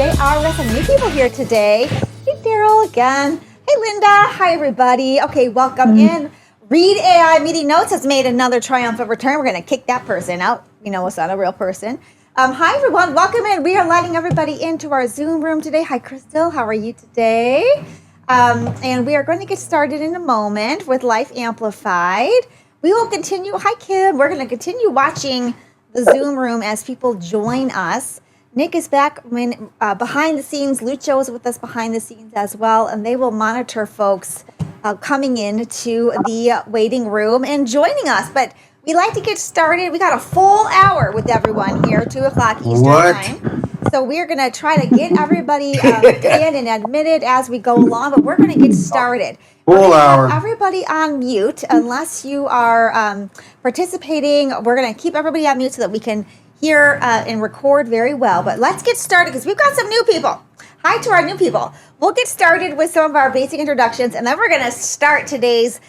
JR. We got some new people here today. Hey, Daryl again. Hey, Linda. Hi, everybody. Okay, welcome in. Read AI Meeting Notes has made another triumphant return. We're going to kick that person out. You know, it's not a real person. Hi, everyone. Welcome in. We are letting everybody into our Zoom room today. Hi, Crystal. How are you today? And we are going to get started in a moment with Life Amplified. We will continue. Hi, Kim. We're going to continue watching the Zoom room as people join us. Nick is back behind the scenes. Lucho is with us behind the scenes as well, and they will monitor folks coming in to the waiting room and joining us. But we like to get started. We got a full hour with everyone here, 2 o'clock Eastern time. So we're going to try to get everybody in and admitted as we go along, but we're going to get started. Full hour. Everybody on mute, unless you are participating. We're going to keep everybody on mute so that we can hear and record very well. But let's get started because we've got some new people. Hi to our new people. We'll get started with some of our basic introductions, and then we're going to start today's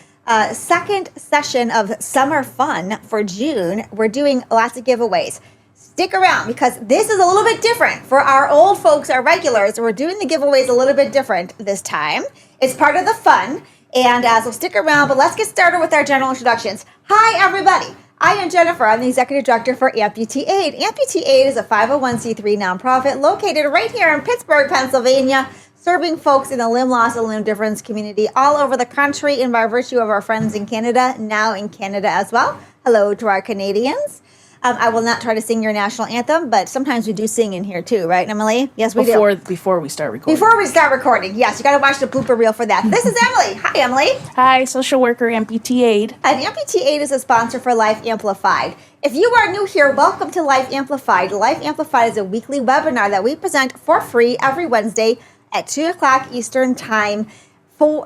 second session of Summer Fun for June. We're doing lots of giveaways. Stick around because this is a little bit different for our old folks, our regulars. We're doing the giveaways a little bit different this time. It's part of the fun, and so stick around. But let's get started with our general introductions. Hi, everybody. I am Jennifer. I'm the Executive Director for Amputee Aid. Amputee Aid is a 501c3 nonprofit located right here in Pittsburgh, Pennsylvania, serving folks in the limb loss and limb difference community all over the country and by virtue of our friends in Canada, now in Canada as well. Hello to our Canadians. I will not try to sing your national anthem, but sometimes we do sing in here too, right, Emily? Yes, we do. Before we start recording. Before we start recording, yes. You got to watch the blooper reel for that. This is Emily. Hi, Emily. Hi, social worker, Amputee Aid. And Amputee Aid is a sponsor for Life Amplified. If you are new here, welcome to Life Amplified. Life Amplified is a weekly webinar that we present for free every Wednesday at 2 o'clock Eastern Time,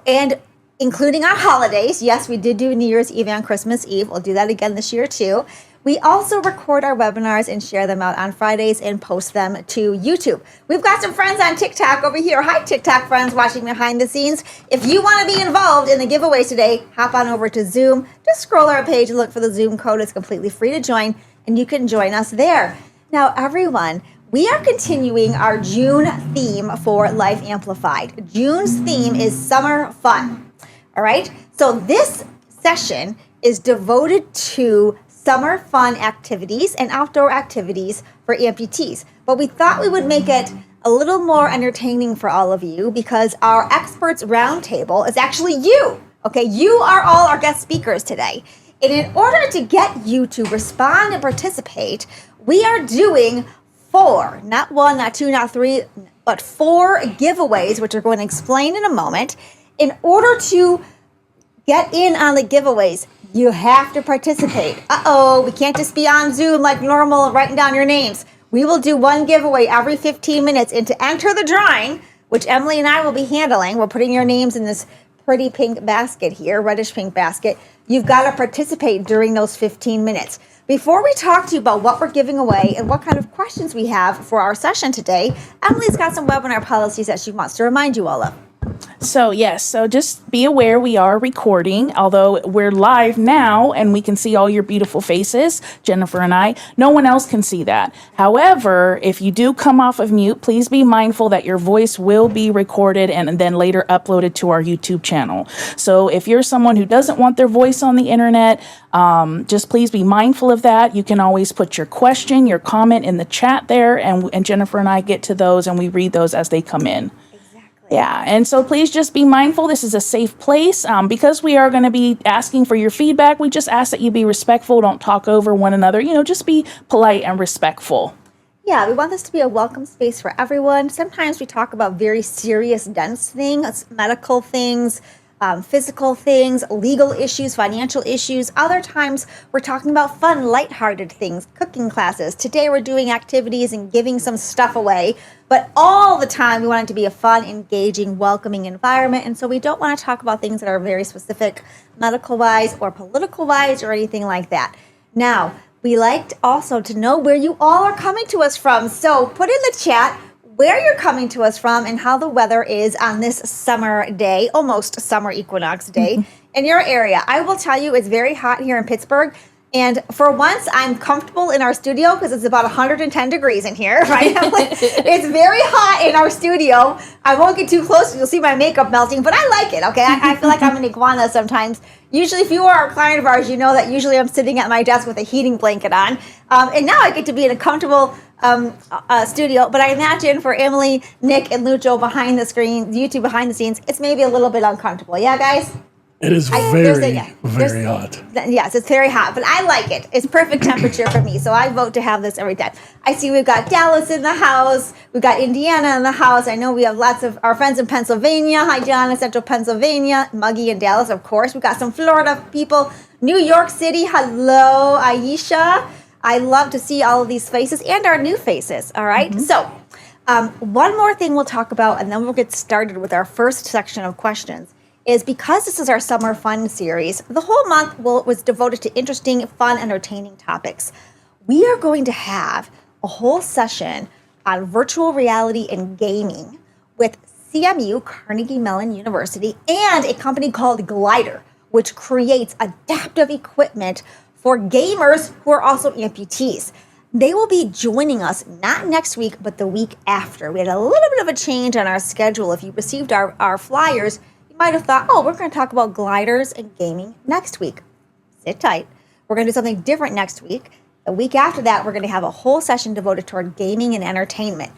and including our holidays. Yes, we did do New Year's Eve and Christmas Eve. We'll do that again this year, too. We also record our webinars and share them out on Fridays and post them to YouTube. We've got some friends on TikTok over here. Hi, TikTok friends watching behind the scenes. If you want to be involved in the giveaways today, hop on over to Zoom. Just scroll our page and look for the Zoom code. It's completely free to join, and you can join us there. Now, everyone, we are continuing our June theme for Life Amplified. June's theme is summer fun. All right? So this session is devoted to summer fun activities and outdoor activities for amputees. But we thought we would make it a little more entertaining for all of you because our experts roundtable is actually you. Okay, you are all our guest speakers today. And in order to get you to respond and participate, we are doing 4, not 1, not 2, not 3, but 4 giveaways, which we're going to explain in a moment. In order to get in on the giveaways, you have to participate. We can't just be on Zoom like normal writing down your names. We will do one giveaway every 15 minutes, and to enter the drawing, which Emily and I will be handling, we're putting your names in this pretty pink basket here, reddish pink basket. You've got to participate during those 15 minutes. Before we talk to you about what we're giving away and what kind of questions we have for our session today, Emily's got some webinar policies that she wants to remind you all of. So just be aware we are recording, although we're live now and we can see all your beautiful faces, Jennifer and I. No one else can see that. However, if you do come off of mute, please be mindful that your voice will be recorded and then later uploaded to our YouTube channel. So if you're someone who doesn't want their voice on the internet, just please be mindful of that. You can always put your question, your comment in the chat there, and Jennifer and I get to those and we read those as they come in. Yeah, and so please just be mindful. This is a safe place. Because we are going to be asking for your feedback, we just ask that you be respectful. Don't talk over one another. Just be polite and respectful. Yeah, we want this to be a welcome space for everyone. Sometimes we talk about very serious, dense things, medical things, physical things, legal issues, financial issues. Other times we're talking about fun, lighthearted things, cooking classes. Today we're doing activities and giving some stuff away. But all the time we want it to be a fun, engaging, welcoming environment. And so we don't want to talk about things that are very specific medical-wise or political-wise or anything like that. Now, we like also to know where you all are coming to us from. So put in the chat where you're coming to us from and how the weather is on this summer day, almost summer equinox day in your area. I will tell you it's very hot here in Pittsburgh. And for once, I'm comfortable in our studio because it's about 110 degrees in here, right? It's very hot in our studio. I won't get too close. You'll see my makeup melting, but I like it, okay? I feel like I'm an iguana sometimes. Usually, if you are a client of ours, you know that usually I'm sitting at my desk with a heating blanket on. And now I get to be in a comfortable studio. But I imagine for Emily, Nick, and Lucho behind the screen, you two behind the scenes, it's maybe a little bit uncomfortable. Yeah, guys? It is very hot. Yes, it's very hot, but I like it. It's perfect temperature for me, so I vote to have this every time. I see we've got Dallas in the house. We've got Indiana in the house. I know we have lots of our friends in Pennsylvania. Hi, John in Central Pennsylvania. Muggy in Dallas, of course. We've got some Florida people. New York City. Hello, Aisha. I love to see all of these faces and our new faces, all right? Mm-hmm. So one more thing we'll talk about, and then we'll get started with our first section of questions. Is because this is our summer fun series, the whole month was devoted to interesting, fun, entertaining topics. We are going to have a whole session on virtual reality and gaming with CMU, Carnegie Mellon University, and a company called Glider, which creates adaptive equipment for gamers who are also amputees. They will be joining us not next week, but the week after. We had a little bit of a change on our schedule. If you received our flyers, might have thought, oh, we're going to talk about gliders and gaming next week. Sit tight. We're going to do something different next week. The week after that, we're going to have a whole session devoted toward gaming and entertainment.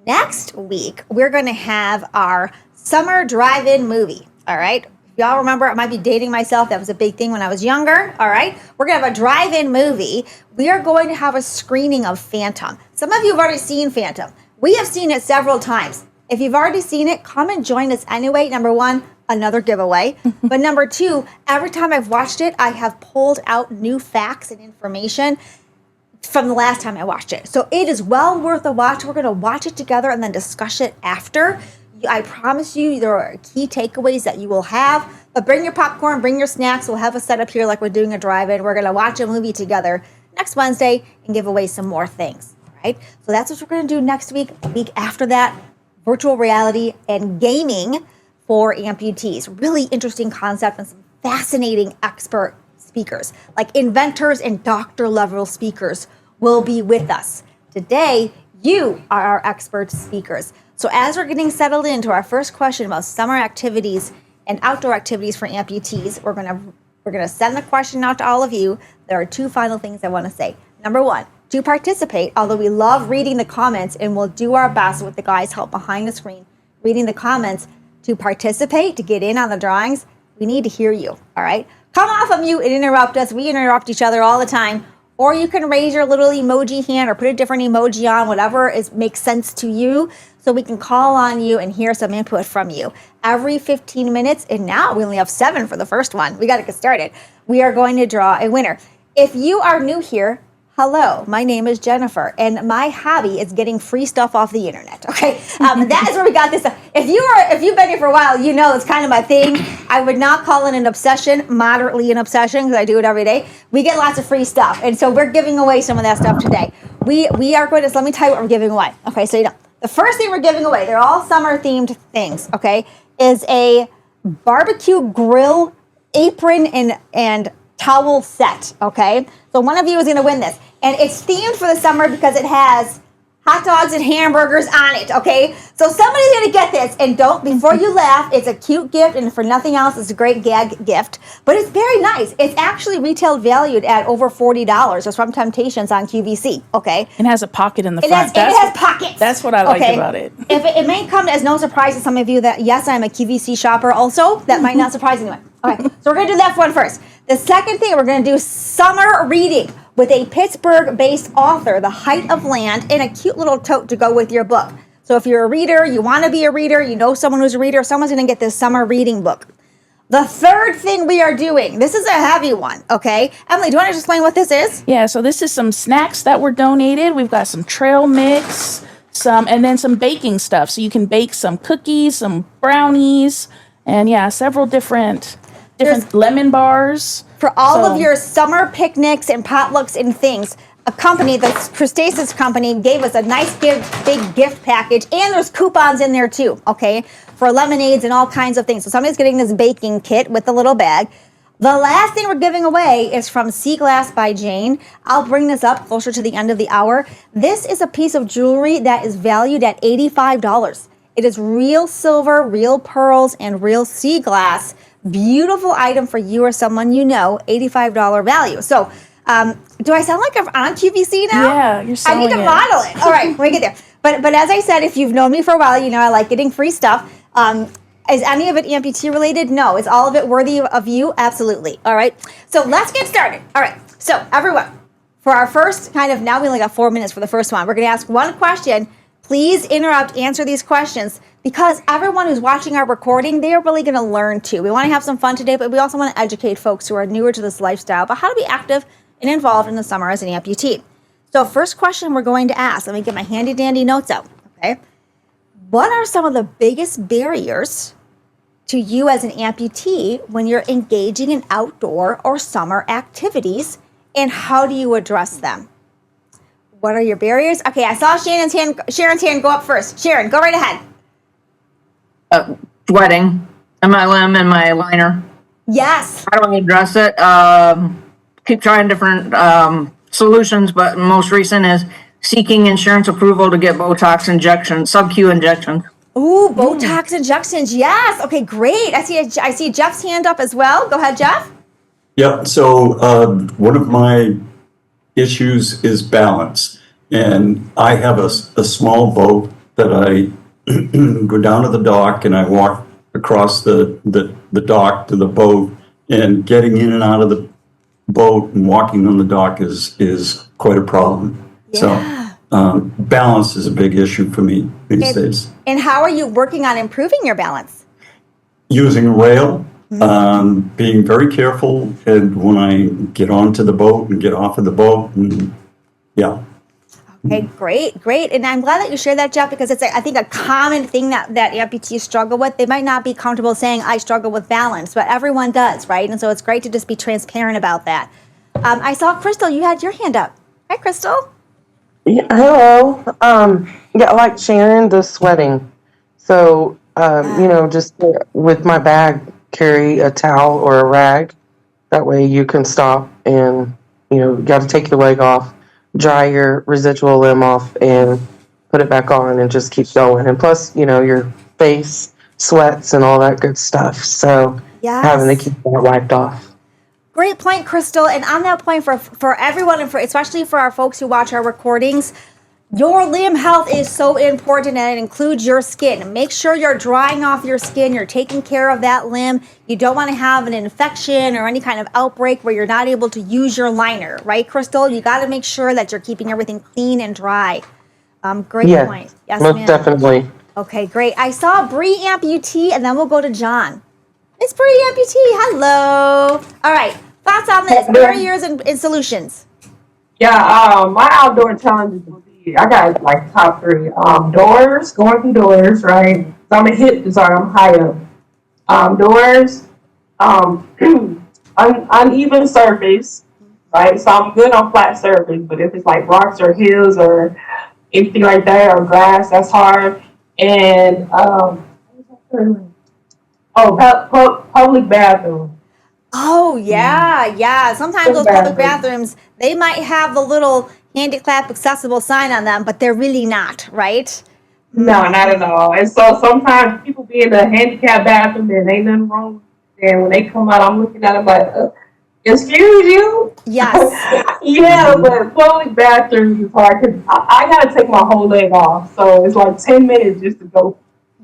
Next week, we're going to have our summer drive-in movie, all right? If y'all remember, I might be dating myself. That was a big thing when I was younger, all right? We're going to have a drive-in movie. We are going to have a screening of Phantom. Some of you have already seen Phantom. We have seen it several times. If you've already seen it, come and join us anyway. Number one, another giveaway. But number two, every time I've watched it, I have pulled out new facts and information from the last time I watched it. So it is well worth a watch. We're going to watch it together and then discuss it after. I promise you there are key takeaways that you will have. But bring your popcorn, bring your snacks. We'll have a setup here like we're doing a drive-in. We're going to watch a movie together next Wednesday and give away some more things. All right? So that's what we're going to do next week. The week after that, virtual reality and gaming for amputees. Really interesting concept and some fascinating expert speakers, like inventors and doctor level speakers will be with us. Today, you are our expert speakers. So as we're getting settled into our first question about summer activities and outdoor activities for amputees, we're gonna send the question out to all of you. There are two final things I want to say. Number one, to participate, although we love reading the comments and we'll do our best with the guys' help behind the screen, reading the comments, to participate, to get in on the drawings, we need to hear you, all right? Come off of mute and interrupt us. We interrupt each other all the time. Or you can raise your little emoji hand or put a different emoji on, whatever makes sense to you, so we can call on you and hear some input from you. Every 15 minutes, and now we only have 7 for the first one. We got to get started. We are going to draw a winner. If you are new here, hello, my name is Jennifer, and my hobby is getting free stuff off the internet, okay? That is where we got this stuff. If you've been here for a while, you know it's kind of my thing. I would not call it an obsession, moderately an obsession, because I do it every day. We get lots of free stuff, and so we're giving away some of that stuff today. We are going to, so let me tell you what we're giving away. Okay, so you know, the first thing we're giving away, they're all summer-themed things, okay, is a barbecue grill apron and towel set, okay? So one of you is going to win this. And it's themed for the summer because it has hot dogs and hamburgers on it, okay? So somebody's going to get this. And before you laugh, it's a cute gift. And for nothing else, it's a great gag gift. But it's very nice. It's actually retail valued at over $40. It's from Temptations on QVC, okay? It has a pocket in the front. It has pockets. That's what I liked about it. It may come as no surprise to some of you that, yes, I'm a QVC shopper also. That might not surprise anyone. Okay, so we're going to do that one first. The second thing, we're going to do summer reading with a Pittsburgh-based author, The Height of Land, and a cute little tote to go with your book. So if you're a reader, you want to be a reader, you know someone who's a reader, someone's going to get this summer reading book. The third thing we are doing, this is a heavy one, okay? Emily, do you want to explain what this is? Yeah, so this is some snacks that were donated. We've got some trail mix, and then some baking stuff. So you can bake some cookies, some brownies, and yeah, several different lemon bars. For all of your summer picnics and potlucks and things, a company, the Christasis company, gave us a nice big gift package, and there's coupons in there too, okay, for lemonades and all kinds of things. So somebody's getting this baking kit with a little bag. The last thing we're giving away is from Sea Glass by Jane. I'll bring this up closer to the end of the hour. This is a piece of jewelry that is valued at $85. It is real silver, real pearls, and real sea glass. Beautiful item for you or someone you know, $85 value. So, do I sound like I'm on QVC now? Yeah, you're I need to model it. All right, when we get there. But as I said, if you've known me for a while, you know I like getting free stuff. Is any of it amputee related? No. Is all of it worthy of you? Absolutely. All right. So let's get started. All right. So everyone, for our first now we only got 4 minutes for the first one. We're going to ask one question. Please interrupt, answer these questions, because everyone who's watching our recording, they are really going to learn too. We want to have some fun today, but we also want to educate folks who are newer to this lifestyle about how to be active and involved in the summer as an amputee. So first question we're going to ask, let me get my handy dandy notes out. Okay. What are some of the biggest barriers to you as an amputee when you're engaging in outdoor or summer activities, and how do you address them? What are your barriers? Okay, I saw Sharon's hand go up first. Sharon, go right ahead. Sweating on my limb and my liner. Yes. How do I address it? Keep trying different solutions, but most recent is seeking insurance approval to get Botox injections, sub-Q injections. Ooh, Botox injections. Yes. Okay, great. I see Jeff's hand up as well. Go ahead, Jeff. Yeah. So one of my issues is balance, and I have a small boat that I go down to the dock and I walk across the dock to the boat, and getting in and out of the boat and walking on the dock is quite a problem. Yeah. So balance is a big issue for me these days. And how are you working on improving your balance? Using a rail, being very careful, and when I get onto the boat and get off of the boat, and yeah. Okay, great. And I'm glad that you shared that, Jeff, because it's, I think, a common thing that amputees struggle with. They might not be comfortable saying, I struggle with balance, but everyone does, right? And so it's great to just be transparent about that. I saw, Crystal, you had your hand up. Hi, Crystal. Yeah, hello. Yeah, like Shannon, the sweating. So, just with my bag, carry a towel or a rag. That way you can stop and, you got to take your leg off, dry your residual limb off, and put it back on and just keep going. And plus, your face sweats and all that good stuff. So having to keep that wiped off. Great point, Crystal. And on that point, for everyone, and especially for our folks who watch our recordings, your limb health is so important, and it includes your skin. Make sure you're drying off your skin. You're taking care of that limb. You don't want to have an infection or any kind of outbreak where you're not able to use your liner, right, Crystal? You got to make sure that you're keeping everything clean and dry. Great point. Yes, most ma'am. Definitely. Okay, great. I saw Bree Amputee, and then we'll go to John. Miss Bree Amputee, hello. All right, thoughts on this, barriers and solutions. Yeah, my outdoor challenges would be, I got like top three. Doors, going through doors, right? So I'm a hip designer, I'm high up. Doors, uneven surface, right? So I'm good on flat surface, but if it's like rocks or hills or anything like that, or grass, that's hard. And public bathroom. Oh, yeah. Sometimes those public bathrooms, they might have the little handicap accessible sign on them, but they're really not, right? No, not at all. And so sometimes people be in the handicap bathroom and ain't nothing wrong. And when they come out, I'm looking at them like, excuse you? Yes. Yeah, but public bathrooms is hard because I got to take my whole leg off. So it's like 10 minutes just to go.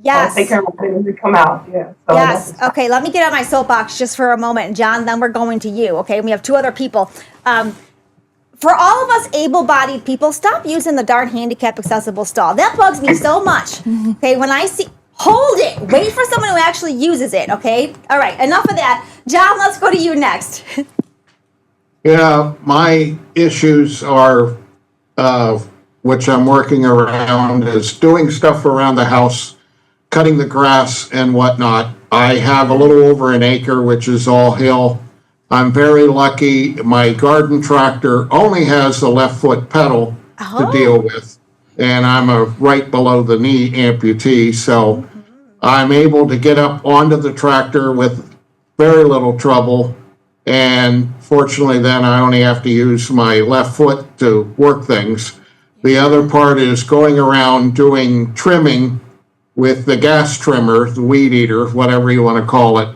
Yes. Take care of my business and come out. Yeah. So yes. Okay, let me get on my soapbox just for a moment, John, then we're going to you, okay? We have two other people. For all of us able-bodied people, stop using the darn handicap accessible stall. That bugs me so much. Okay, when I see, hold it. Wait for someone who actually uses it, okay? All right, enough of that. John, let's go to you next. Yeah, my issues are, which I'm working around, is doing stuff around the house, cutting the grass and whatnot. I have a little over an acre, which is all hill. I'm very lucky. My garden tractor only has the left foot pedal to deal with, and I'm a right below the knee amputee, so I'm able to get up onto the tractor with very little trouble And fortunately, then I only have to use my left foot to work things. The other part is going around doing trimming with the gas trimmer, the weed eater, whatever you want to call it.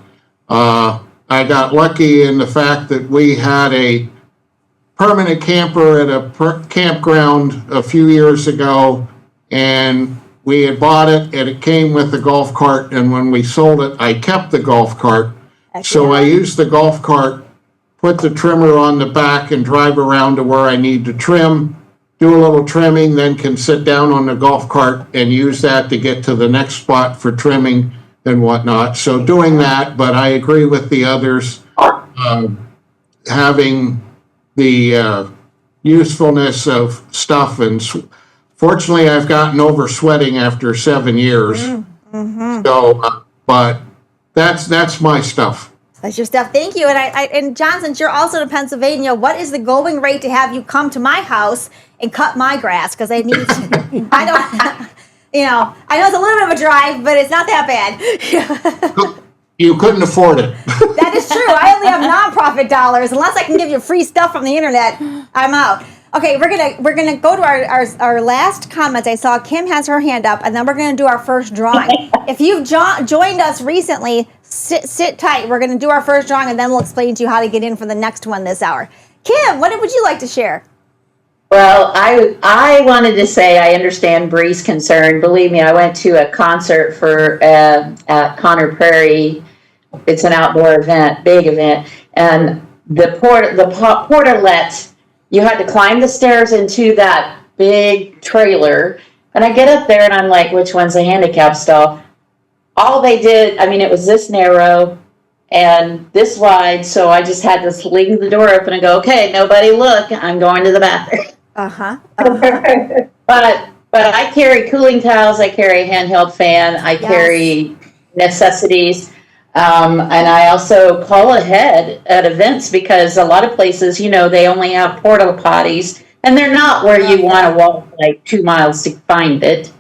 I got lucky in the fact that we had a permanent camper at a campground a few years ago, and we had bought it, and it came with the golf cart, and when we sold it, I kept the golf cart. So I used the golf cart, put the trimmer on the back, and drive around to where I need to trim, do a little trimming, then can sit down on the golf cart and use that to get to the next spot for trimming and whatnot. So doing that, but I agree with the others, having the usefulness of stuff. And fortunately, I've gotten over sweating after 7 years. So, but that's my stuff. That's your stuff. Thank you. And John, since you're also in Pennsylvania, what is the going rate to have you come to my house and cut my grass? Because I need to, I don't, I know it's a little bit of a drive, but it's not that bad. You couldn't afford it. That is true. I only have nonprofit dollars. Unless I can give you free stuff from the internet, I'm out. Okay, we're gonna go to our last comments. I saw Kim has her hand up, and then we're gonna do our first drawing. If you've joined us recently, sit tight. We're gonna do our first drawing, and then we'll explain to you how to get in for the next one this hour. Kim, what would you like to share? Well, I wanted to say I understand Bree's concern. Believe me, I went to a concert for at Conner Prairie. It's an outdoor event, big event, and the portalette. You had to climb the stairs into that big trailer, and I get up there and I'm like, which one's a handicap stall? All they did, I mean, it was this narrow and this wide, so I just had to leave the door open and go, okay, nobody look, I'm going to the bathroom. But I carry cooling towels, I carry a handheld fan, I carry necessities, and I also call ahead at events because a lot of places, they only have porta potties, and they're not where you want to walk like 2 miles to find it.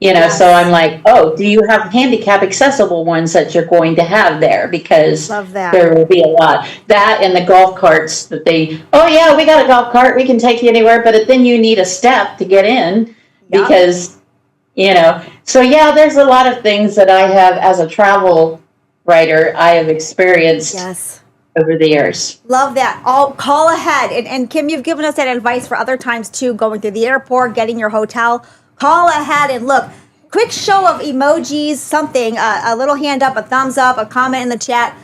So I'm like, oh, do you have handicap accessible ones that you're going to have there? Because there will be a lot. That and the golf carts that oh yeah, we got a golf cart, we can take you anywhere, but then you need a step to get in because, so yeah, there's a lot of things that I have as a travel writer, I have experienced over the years. Love that. I'll call ahead. And Kim, you've given us that advice for other times too, going through the airport, getting your hotel. Call ahead and look. Quick show of emojis, something, a little hand up, a thumbs up, a comment in the chat.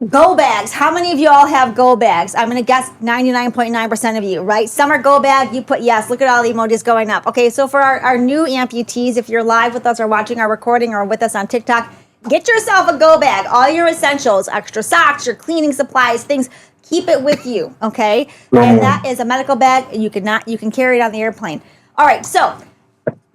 Go bags. How many of you all have go bags? I'm going to guess 99.9% of you, right? Summer go bag, you put yes. Look at all the emojis going up. Okay, so for our new amputees, if you're live with us or watching our recording or with us on TikTok, get yourself a go bag. All your essentials, extra socks, your cleaning supplies, things. Keep it with you, okay? And that is a medical bag. You can carry it on the airplane. All right, so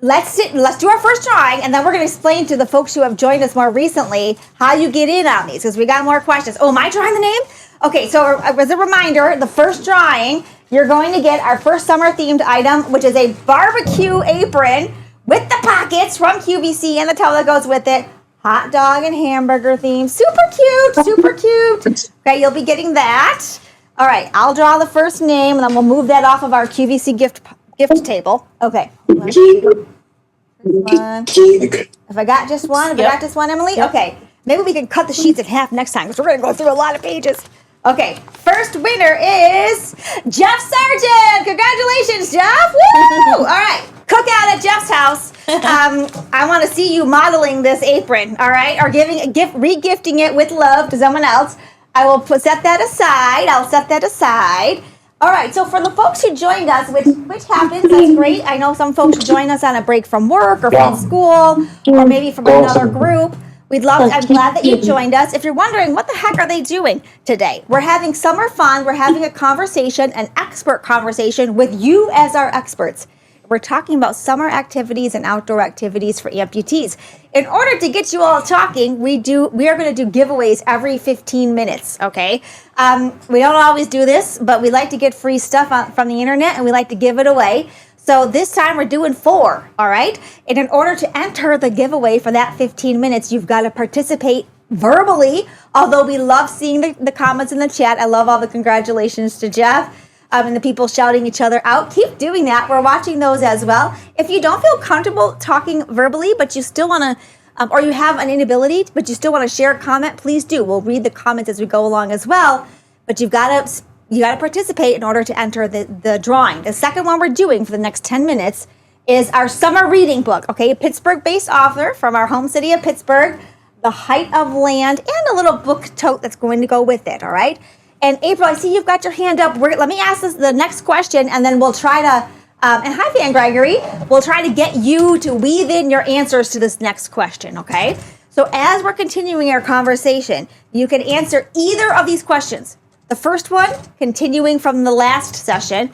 let's do our first drawing, and then we're going to explain to the folks who have joined us more recently how you get in on these, because we got more questions. Oh, am I drawing the name? Okay, so as a reminder, the first drawing, you're going to get our first summer-themed item, which is a barbecue apron with the pockets from QVC and the towel that goes with it. Hot dog and hamburger theme. Super cute, super cute. Okay, you'll be getting that. All right, I'll draw the first name, and then we'll move that off of our QVC gift table. Okay. If I got just one, Emily? Okay. Maybe we can cut the sheets in half next time because we're going to go through a lot of pages. Okay. First winner is Jeff Sargent. Congratulations, Jeff. Woo! All right. Cookout at Jeff's house. I want to see you modeling this apron. All right. Or re-gifting it with love to someone else. I will set that aside. I'll set that aside. All right, so for the folks who joined us, which happens, that's great. I know some folks join us on a break from work or from school or maybe from another group. I'm glad that you joined us. If you're wondering, what the heck are they doing today? We're having summer fun. We're having a conversation, an expert conversation with you as our experts. We're talking about summer activities and outdoor activities for amputees. In order to get you all talking, we are going to do giveaways every 15 minutes, okay? We don't always do this, but we like to get free stuff from the internet, and we like to give it away. So this time we're doing 4, all right? And in order to enter the giveaway for that 15 minutes, you've got to participate verbally, although we love seeing the comments in the chat. I love all the congratulations to Jeff. And the people shouting each other out. Keep doing that. We're watching those as well. If you don't feel comfortable talking verbally, but you still want to, or you have an inability, but you still want to share a comment, please do. We'll read the comments as we go along as well. But you got to participate in order to enter the drawing. The second one we're doing for the next 10 minutes is our summer reading book. Okay, a Pittsburgh-based author from our home city of Pittsburgh, The Height of Land, and a little book tote that's going to go with it. All right. And April, I see you've got your hand up. Let me ask the next question, and then we'll try to, and hi, Van Gregory, we'll try to get you to weave in your answers to this next question, okay? So as we're continuing our conversation, you can answer either of these questions. The first one, continuing from the last session,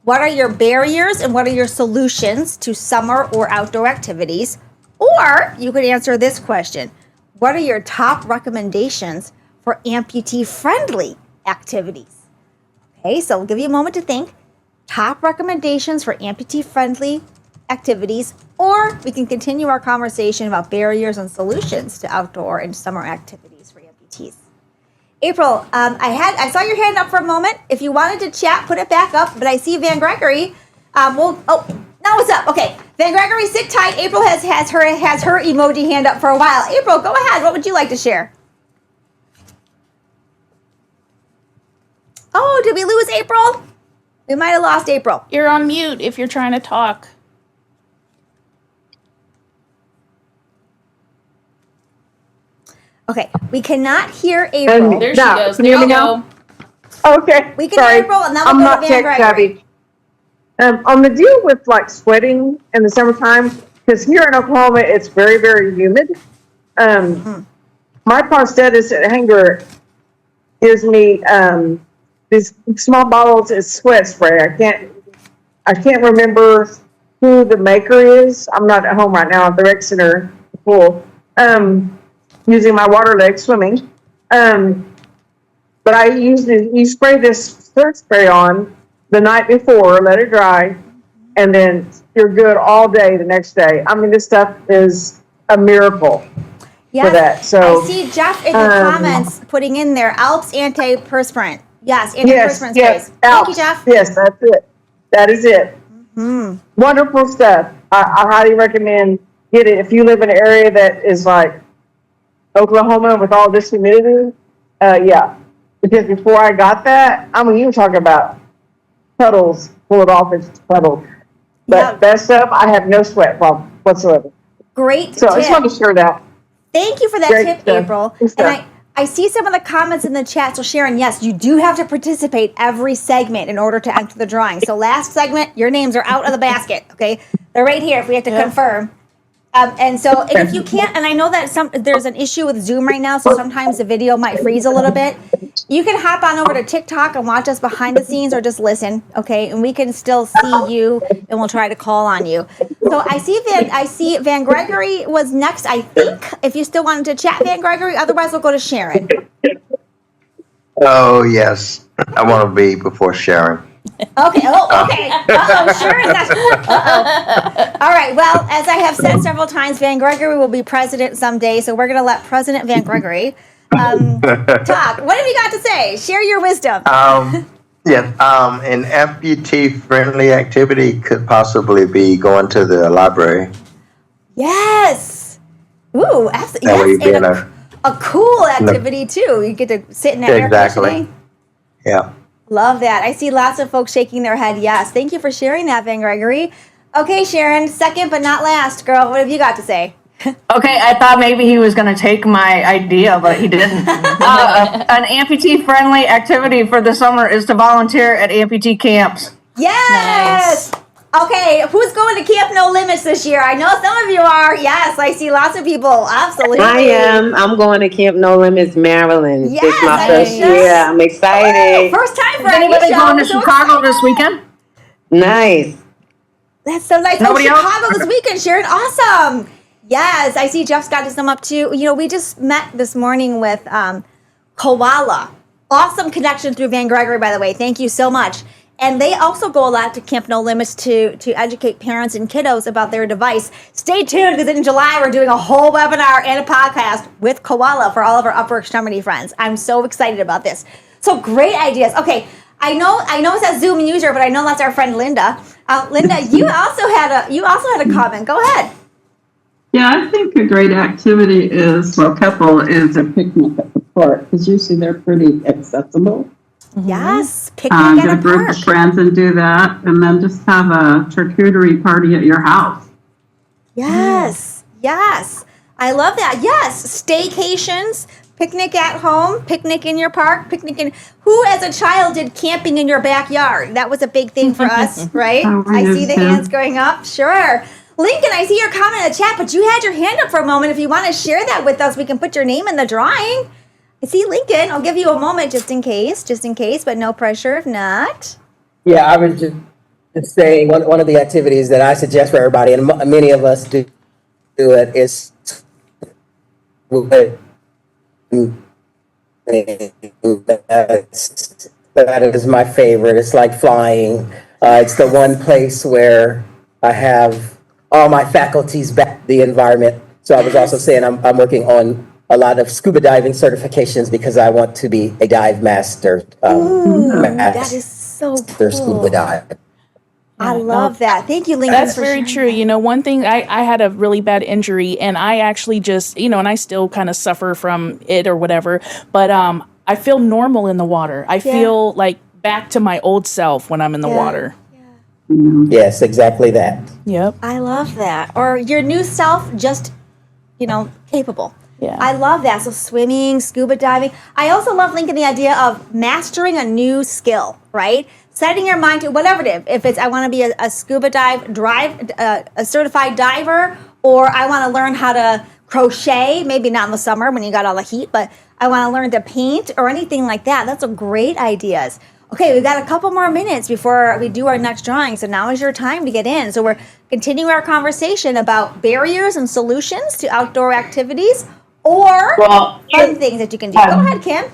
what are your barriers and what are your solutions to summer or outdoor activities? Or you could answer this question, what are your top recommendations for amputee-friendly activities? Okay, so we'll give you a moment to think. Top recommendations for amputee-friendly activities, or we can continue our conversation about barriers and solutions to outdoor and summer activities for amputees. April, I saw your hand up for a moment. If you wanted to chat, put it back up. But I see Van Gregory. Now it's up. Okay, Van Gregory, sit tight. April has her emoji hand up for a while. April, go ahead. What would you like to share? Oh, did we lose April? We might have lost April. You're on mute if you're trying to talk. Okay, we cannot hear April. There she goes. Can you hear me now? Okay. We can hear April, and then we'll I'm go not to Van tech Gregory. savvy. On the deal with like sweating in the summertime, because here in Oklahoma it's very, very humid. My prosthetic hanger gives me these small bottles of sweat spray. I can't remember who the maker is. I'm not at home right now at the rec center pool. Using my water leg swimming. But I you spray this surf spray on the night before, let it dry, and then you're good all day the next day. I mean, this stuff is a miracle for that. So I see Jeff in the comments putting in there Alps antiperspirant. Yes, antiperspirant yes, sprays. Thank you, Alps. Jeff. Yes, that's it. That is it. Wonderful stuff. I highly recommend get it if you live in an area that is like Oklahoma with all this humidity. Yeah, because before I got that, I mean, you were talking about puddles, pull it off, it's puddles. But that stuff, I have no sweat problem whatsoever. Great So tip. I just wanted to share that. Thank you for that Great tip, stuff. April. Good stuff. And I see some of the comments in the chat. So Sharon, yes, you do have to participate every segment in order to enter the drawing. So last segment, your names are out of the basket. Okay, they're right here if we have to confirm. And if you can't, and I know that there's an issue with Zoom right now, so sometimes the video might freeze a little bit. You can hop on over to TikTok and watch us behind the scenes, or just listen, okay? And we can still see you, and we'll try to call on you. So I see Van Gregory was next, I think. If you still wanted to chat, Van Gregory, otherwise we'll go to Sharon. Oh, yes. I want to be before Sharon. Okay. Oh, okay. Sharon's not. All right. Well, as I have said several times, Van Gregory will be president someday, so we're going to let President Van Gregory talk. What have you got to say? Share your wisdom. An amputee-friendly activity could possibly be going to the library. Yes. Ooh, absolutely. Yes, and a cool activity too. You get to sit in that air conditioning. Yeah. Love that. I see lots of folks shaking their head. Yes. Thank you for sharing that, Van Gregory. Okay, Sharon, second but not last, girl. What have you got to say? Okay, I thought maybe he was going to take my idea, but he didn't. An amputee-friendly activity for the summer is to volunteer at amputee camps. Yes! Nice. Okay, who's going to Camp No Limits this year? I know some of you are. Yes, I see lots of people. Absolutely. I am. I'm going to Camp No Limits, Maryland. Yes, it's my first year. I'm excited. First time for anybody going to Chicago this weekend? Nice. That's so nice. Nobody Chicago else? this weekend, Sharon. Awesome. Yes, I see Jeff's got some up too. You know, we just met this morning with Koala. Awesome connection through Van Gregory, by the way. Thank you so much. And they also go a lot to Camp No Limits to educate parents and kiddos about their device. Stay tuned, because in July we're doing a whole webinar and a podcast with Koala for all of our upper extremity friends. I'm so excited about this. So great ideas. Okay, I know it's a Zoom user, but I know that's our friend Linda. Linda, you also had a comment. Go ahead. Yeah, I think a great activity is, well, a couple is a picnic at the park, because usually they're pretty accessible. Yes, picnic at Get a a group park. of friends and do that, and then just have a charcuterie party at your house. Yes, yes. I love that. Yes, staycations, picnic at home, picnic in your park, picnic in... Who as a child did camping in your backyard? That was a big thing for us, right? I see the hands going up. Sure. Lincoln, I see your comment in the chat, but you had your hand up for a moment. If you want to share that with us, we can put your name in the drawing. I see Lincoln. I'll give you a moment just in case, but no pressure if not. Yeah, I was just saying one of the activities that I suggest for everybody, and many of us do it, is that is my favorite. It's like flying. It's the one place where I have all my faculties back the environment. So I was also saying I'm working on a lot of scuba diving certifications because I want to be a dive master. That is so cool. Scuba dive. I love that. Thank you, Lincoln. That's very true. You know, one thing, I had a really bad injury, and I actually just, and I still kind of suffer from it or whatever, but I feel normal in the water. I feel like back to my old self when I'm in the water. Yes, exactly that. Yep. I love that. Or your new self, just, capable. Yeah. I love that. So swimming, scuba diving. I also love, Lincoln, the idea of mastering a new skill, right? Setting your mind to whatever it is. If it's, I want to be a scuba a certified diver, or I want to learn how to crochet, maybe not in the summer when you got all the heat, but I want to learn to paint or anything like that. That's a great ideas. Okay, we've got a couple more minutes before we do our next drawing, so now is your time to get in. So we're continuing our conversation about barriers and solutions to outdoor activities or fun things that you can do. Go ahead, Kim.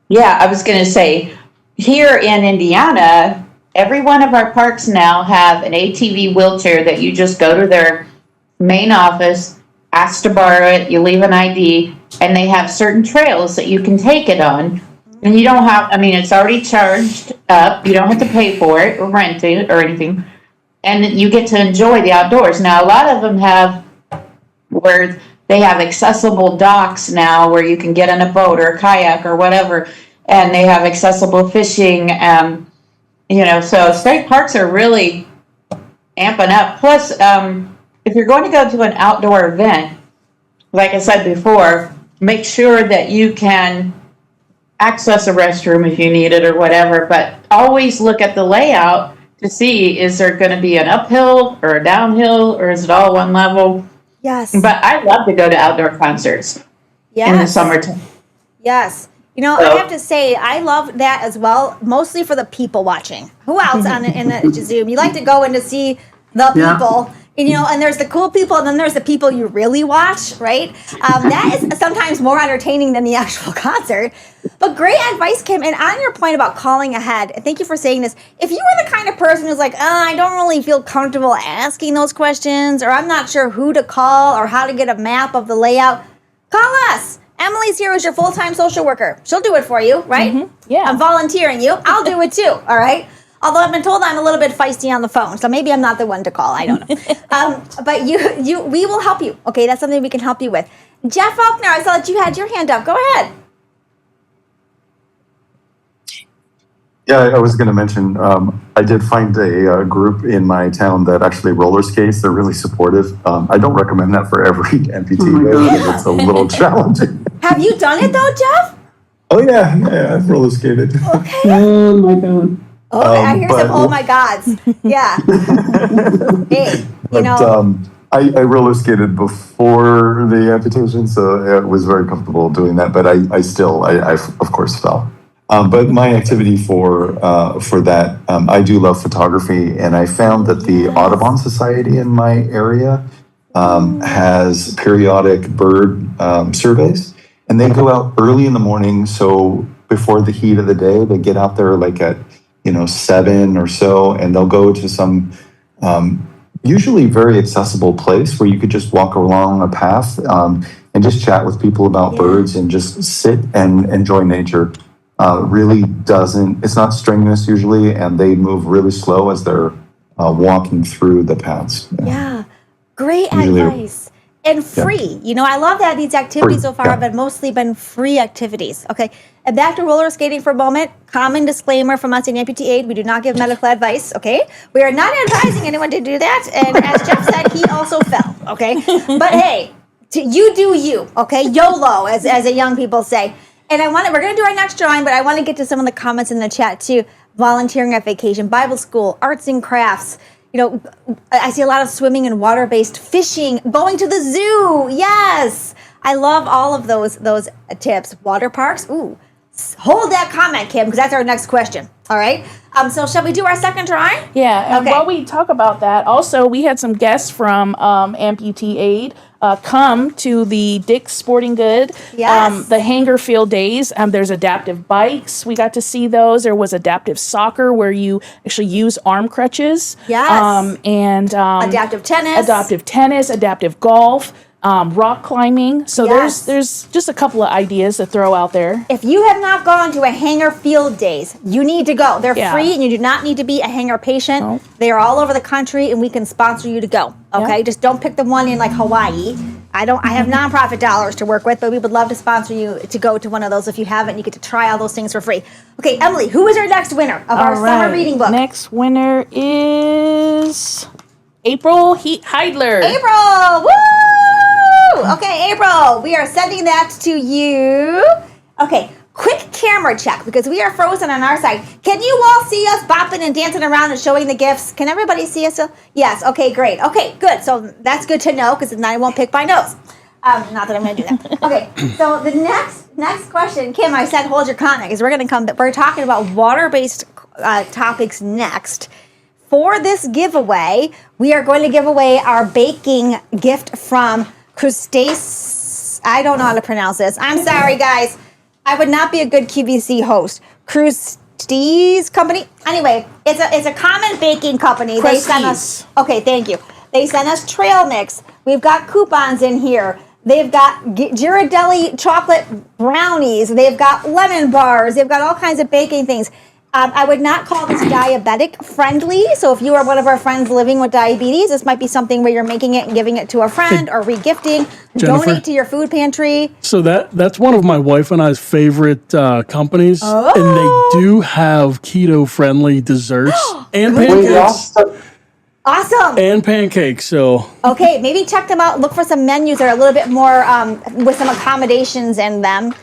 Yeah, I was going to say, here in Indiana, every one of our parks now have an ATV wheelchair that you just go to their main office, ask to borrow it, you leave an ID, and they have certain trails that you can take it on. And you don't have, it's already charged up. You don't have to pay for it or rent it or anything. And you get to enjoy the outdoors. Now, a lot of them have where they have accessible docks now where you can get in a boat or a kayak or whatever. And they have accessible fishing. So state parks are really amping up. Plus, if you're going to go to an outdoor event, like I said before, make sure that you can access a restroom if you need it or whatever, but always look at the layout to see, is there going to be an uphill or a downhill, or is it all one level? Yes. But I love to go to outdoor concerts in the summertime. Yes. I have to say, I love that as well, mostly for the people watching. Who else in the Zoom? You like to go in to see the people. And there's the cool people, and then there's the people you really watch, right? That is sometimes more entertaining than the actual concert. But great advice, Kim. And on your point about calling ahead, and thank you for saying this, if you were the kind of person who's like, I don't really feel comfortable asking those questions, or I'm not sure who to call or how to get a map of the layout, call us. Emily's here as your full-time social worker. She'll do it for you, right? Mm-hmm. Yeah. I'm volunteering you. I'll do it too, all right? Although I've been told I'm a little bit feisty on the phone, so maybe I'm not the one to call. I don't know. But we will help you. Okay, that's something we can help you with. Jeff Faulkner, I saw that you had your hand up. Go ahead. Yeah, I was going to mention, I did find a group in my town that actually roller skates. They're really supportive. I don't recommend that for every amputee, because it's a little challenging. Have you done it though, Jeff? Oh yeah, I've roller skated. Okay. Oh my God. Oh, I hear some oh my gods. Yeah. Hey, I roller skated before the amputation, so it was very comfortable doing that. But I still, of course fell. But my activity for that, I do love photography, and I found that the Audubon Society in my area has periodic bird surveys, and they go out early in the morning. So before the heat of the day, they get out there like at 7 or so, and they'll go to some usually very accessible place where you could just walk along a path and just chat with people about birds and just sit and enjoy nature. Really it's not strenuous usually, and they move really slow as they're walking through the paths. Yeah, great Usually- advice. And free. I love that these activities so far have mostly been free activities. Okay. And back to roller skating for a moment. Common disclaimer from us in Amputee Aid, we do not give medical advice, okay? We are not advising anyone to do that. And as Jeff said, he also fell, okay? But hey, you do you, okay? YOLO, as the young people say. And we're going to do our next drawing, but I want to get to some of the comments in the chat too. Volunteering at vacation, Bible school, arts and crafts. I see a lot of swimming and water-based fishing, going to the zoo. Yes. I love all of those tips. Water parks. Ooh. Hold that comment, Kim, because that's our next question. All right. So shall we do our second drawing? Yeah. And while we talk about that, also we had some guests from Amputee Aid come to the Dick's Sporting Good, the Hanger Field Days. There's adaptive bikes. We got to see those. There was adaptive soccer where you actually use arm crutches. Yes. And adaptive tennis, adaptive golf. Rock climbing. So there's just a couple of ideas to throw out there. If you have not gone to a Hanger Field Days, you need to go. They're free, and you do not need to be a Hanger patient. Nope. They are all over the country, and we can sponsor you to go. Okay, just don't pick the one in like Hawaii. I have nonprofit dollars to work with, but we would love to sponsor you to go to one of those if you haven't. You get to try all those things for free. Okay, Emily, who is our next winner of our summer reading book? Next winner is April Heidler. April, woo! Okay, April, we are sending that to you. Okay, quick camera check because we are frozen on our side. Can you all see us bopping and dancing around and showing the gifts? Can everybody see us? Yes, okay, great. Okay, good. So that's good to know because then I won't pick my nose. Not that I'm going to do that. Okay, so the next question, Kim, I said hold your comment because we're talking about water-based topics next. For this giveaway, we are going to give away our baking gift from Crustace. I don't know how to pronounce this. I'm sorry, guys. I would not be a good QVC host. Crustace company. Anyway, it's a common baking company. They sent us. Okay, thank you. They sent us trail mix. We've got coupons in here. They've got Ghirardelli chocolate brownies. They've got lemon bars. They've got all kinds of baking things. I would not call this diabetic friendly. So if you are one of our friends living with diabetes, this might be something where you're making it and giving it to a friend or regifting. Jennifer, donate to your food pantry. So that's one of my wife and I's favorite companies. Oh. And they do have keto-friendly desserts and pancakes. Awesome. And pancakes, so. Okay, maybe check them out. Look for some menus that are a little bit more with some accommodations in them.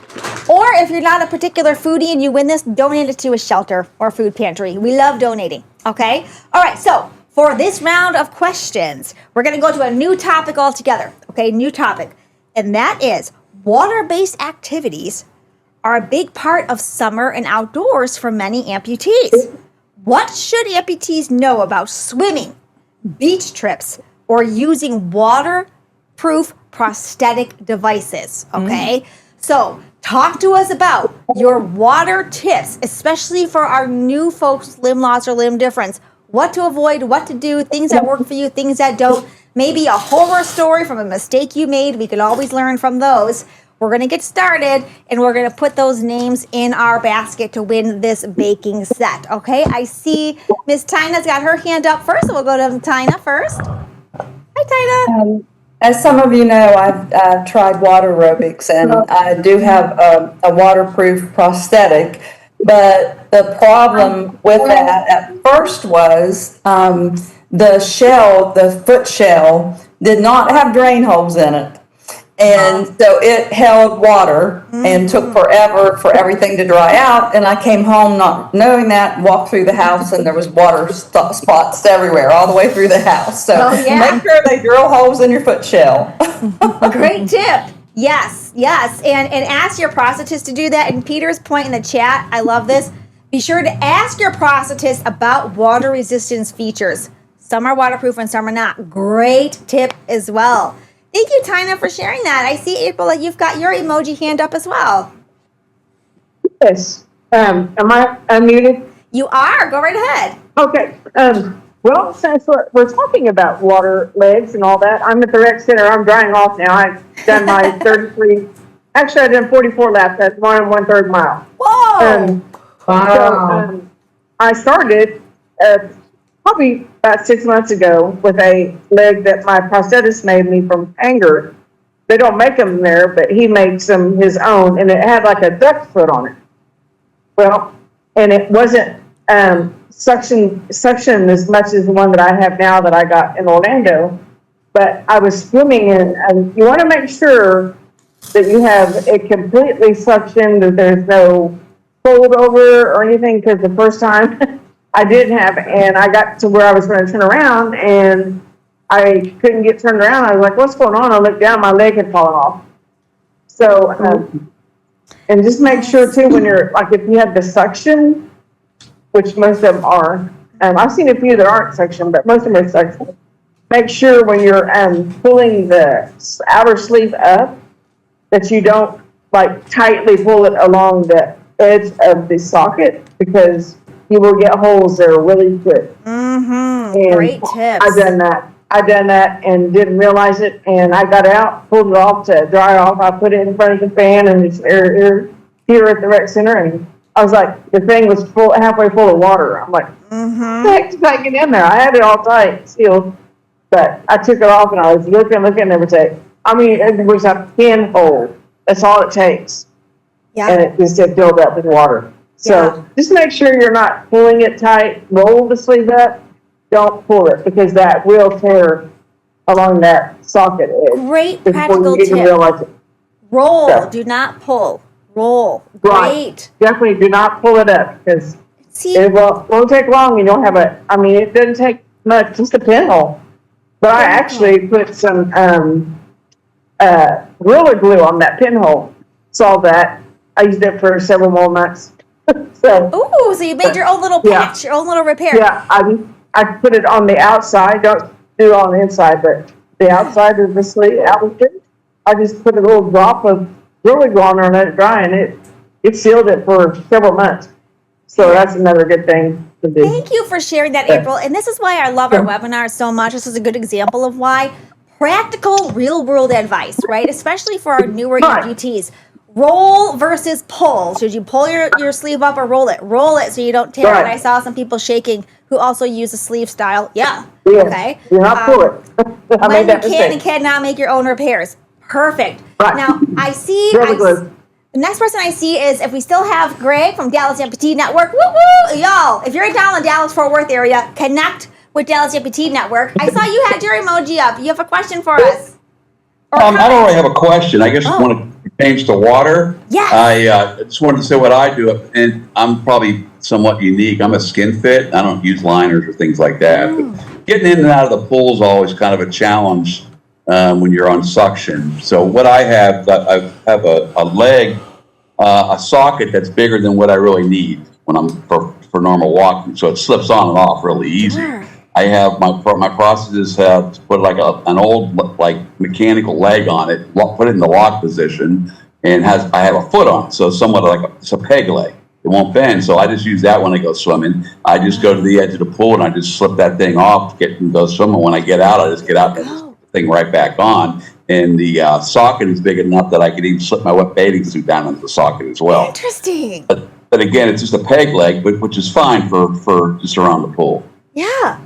Or if you're not a particular foodie and you win this, donate it to a shelter or food pantry. We love donating, okay? All right, so for this round of questions, we're going to go to a new topic altogether, okay? New topic. And that is water-based activities are a big part of summer and outdoors for many amputees. What should amputees know about swimming, beach trips, or using waterproof prosthetic devices, okay? So talk to us about your water tips, especially for our new folks, limb loss or limb difference. What to avoid, what to do, things that work for you, things that don't. Maybe a horror story from a mistake you made. We can always learn from those. We're going to get started, and we're going to put those names in our basket to win this baking set, okay? I see Miss Tina's got her hand up first, so we'll go to Tina first. Hi, Tina. As some of you know, I've tried water aerobics, and I do have a waterproof prosthetic, but the problem with that at first was the shell, the foot shell, did not have drain holes in it. And so it held water and took forever for everything to dry out. And I came home not knowing that, walked through the house, and there was water spots everywhere, all the way through the house. So make sure they drill holes in your foot shell. Great tip. Yes. And ask your prosthetist to do that. And Peter's point in the chat, I love this. Be sure to ask your prosthetist about water resistance features. Some are waterproof and some are not. Great tip as well. Thank you, Tina, for sharing that. I see, April, that you've got your emoji hand up as well. Yes. Am I unmuted? You are. Go right ahead. Okay, well, since we're talking about water legs and all that, I'm at the rec center. I'm drying off now. I've done my 33, actually I've done 44 laps. That's 1 1/3 mile. Whoa! So, I started, probably about 6 months ago with a leg that my prosthetist made me from Hanger. They don't make them there, but he makes them his own, and it had like a duck foot on it. Well, and it wasn't suction as much as the one that I have now that I got in Orlando. But I was swimming in, and you want to make sure that you have it completely suctioned, that there's no fold over or anything, because the first time I didn't have, and I got to where I was going to turn around, and I couldn't get turned around. I was like, what's going on? I looked down, my leg had fallen off. So, and just make sure too, when you're, like, if you have the suction, which most of them are, I've seen a few that aren't suction, but most of them are suction. Make sure when you're pulling the outer sleeve up, that you don't, like, tightly pull it along the edge of the socket, because you will get holes there really quick. Great tips. I done that and didn't realize it, and I got out, pulled it off to dry off. I put it in front of the fan, and it's here at the rec center, and I was like, the thing was halfway full of water. I'm like, what the heck did I get in there? I had it all tight, sealed, but I took it off, and I was looking, and everything. I mean, it was a pinhole. That's all it takes. Yeah. And it just had filled up with water. So just make sure you're not pulling it tight. Roll the sleeve up. Don't pull it, because that will tear along that socket edge. Great practical tip. Roll. So, do not pull. Roll. Great. Right. Definitely do not pull it up, because it won't take long. You don't have it doesn't take much, just a pinhole. But I actually put some Gorilla Glue on that pinhole. Saw that. I used it for several more months. So you made your own little patch, your own little repair. Yeah, I put it on the outside. Don't do it on the inside, but the outside of the sleeve, I just put a little drop of Gorilla Glue on there and let it dry, and it sealed it for several months. So that's another good thing to do. Thank you for sharing that, April. And this is why I love our webinars so much. This is a good example of why practical, real-world advice, right? Especially for our newer amputees. Roll versus pull. Should you pull your sleeve up or roll it? Roll it so you don't tear it. And I saw some people shaking who also use a sleeve style. Yeah. Okay. Do not pull it. When you can and cannot make your own repairs. Perfect. Right. Now, the next person I see is, if we still have Greg from Dallas Amputee Network. Woo-woo! Y'all, if you're in the Dallas-Fort Worth area, connect with Dallas Amputee Network. I saw you had your emoji up. You have a question for us? I don't really have a question. I just want to change to water. Yes. I just wanted to say what I do, and I'm probably somewhat unique. I'm a skin fit. I don't use liners or things like that. But getting in and out of the pool is always kind of a challenge when you're on suction. So what I have a leg, a socket that's bigger than what I really need when I'm for normal walking. So it slips on and off really easy. Sure. I have my prosthetists have put like an old mechanical leg on it, put it in the lock position, and I have a foot on it, so somewhat it's a peg leg. It won't bend, so I just use that when I go swimming. I just go to the edge of the pool and I just slip that thing off, go swimming. When I get out, I just get out and put the thing right back on. And the socket is big enough that I could even slip my wet bathing suit down into the socket as well. Interesting. But again, it's just a peg leg, which is fine for just around the pool. Yeah.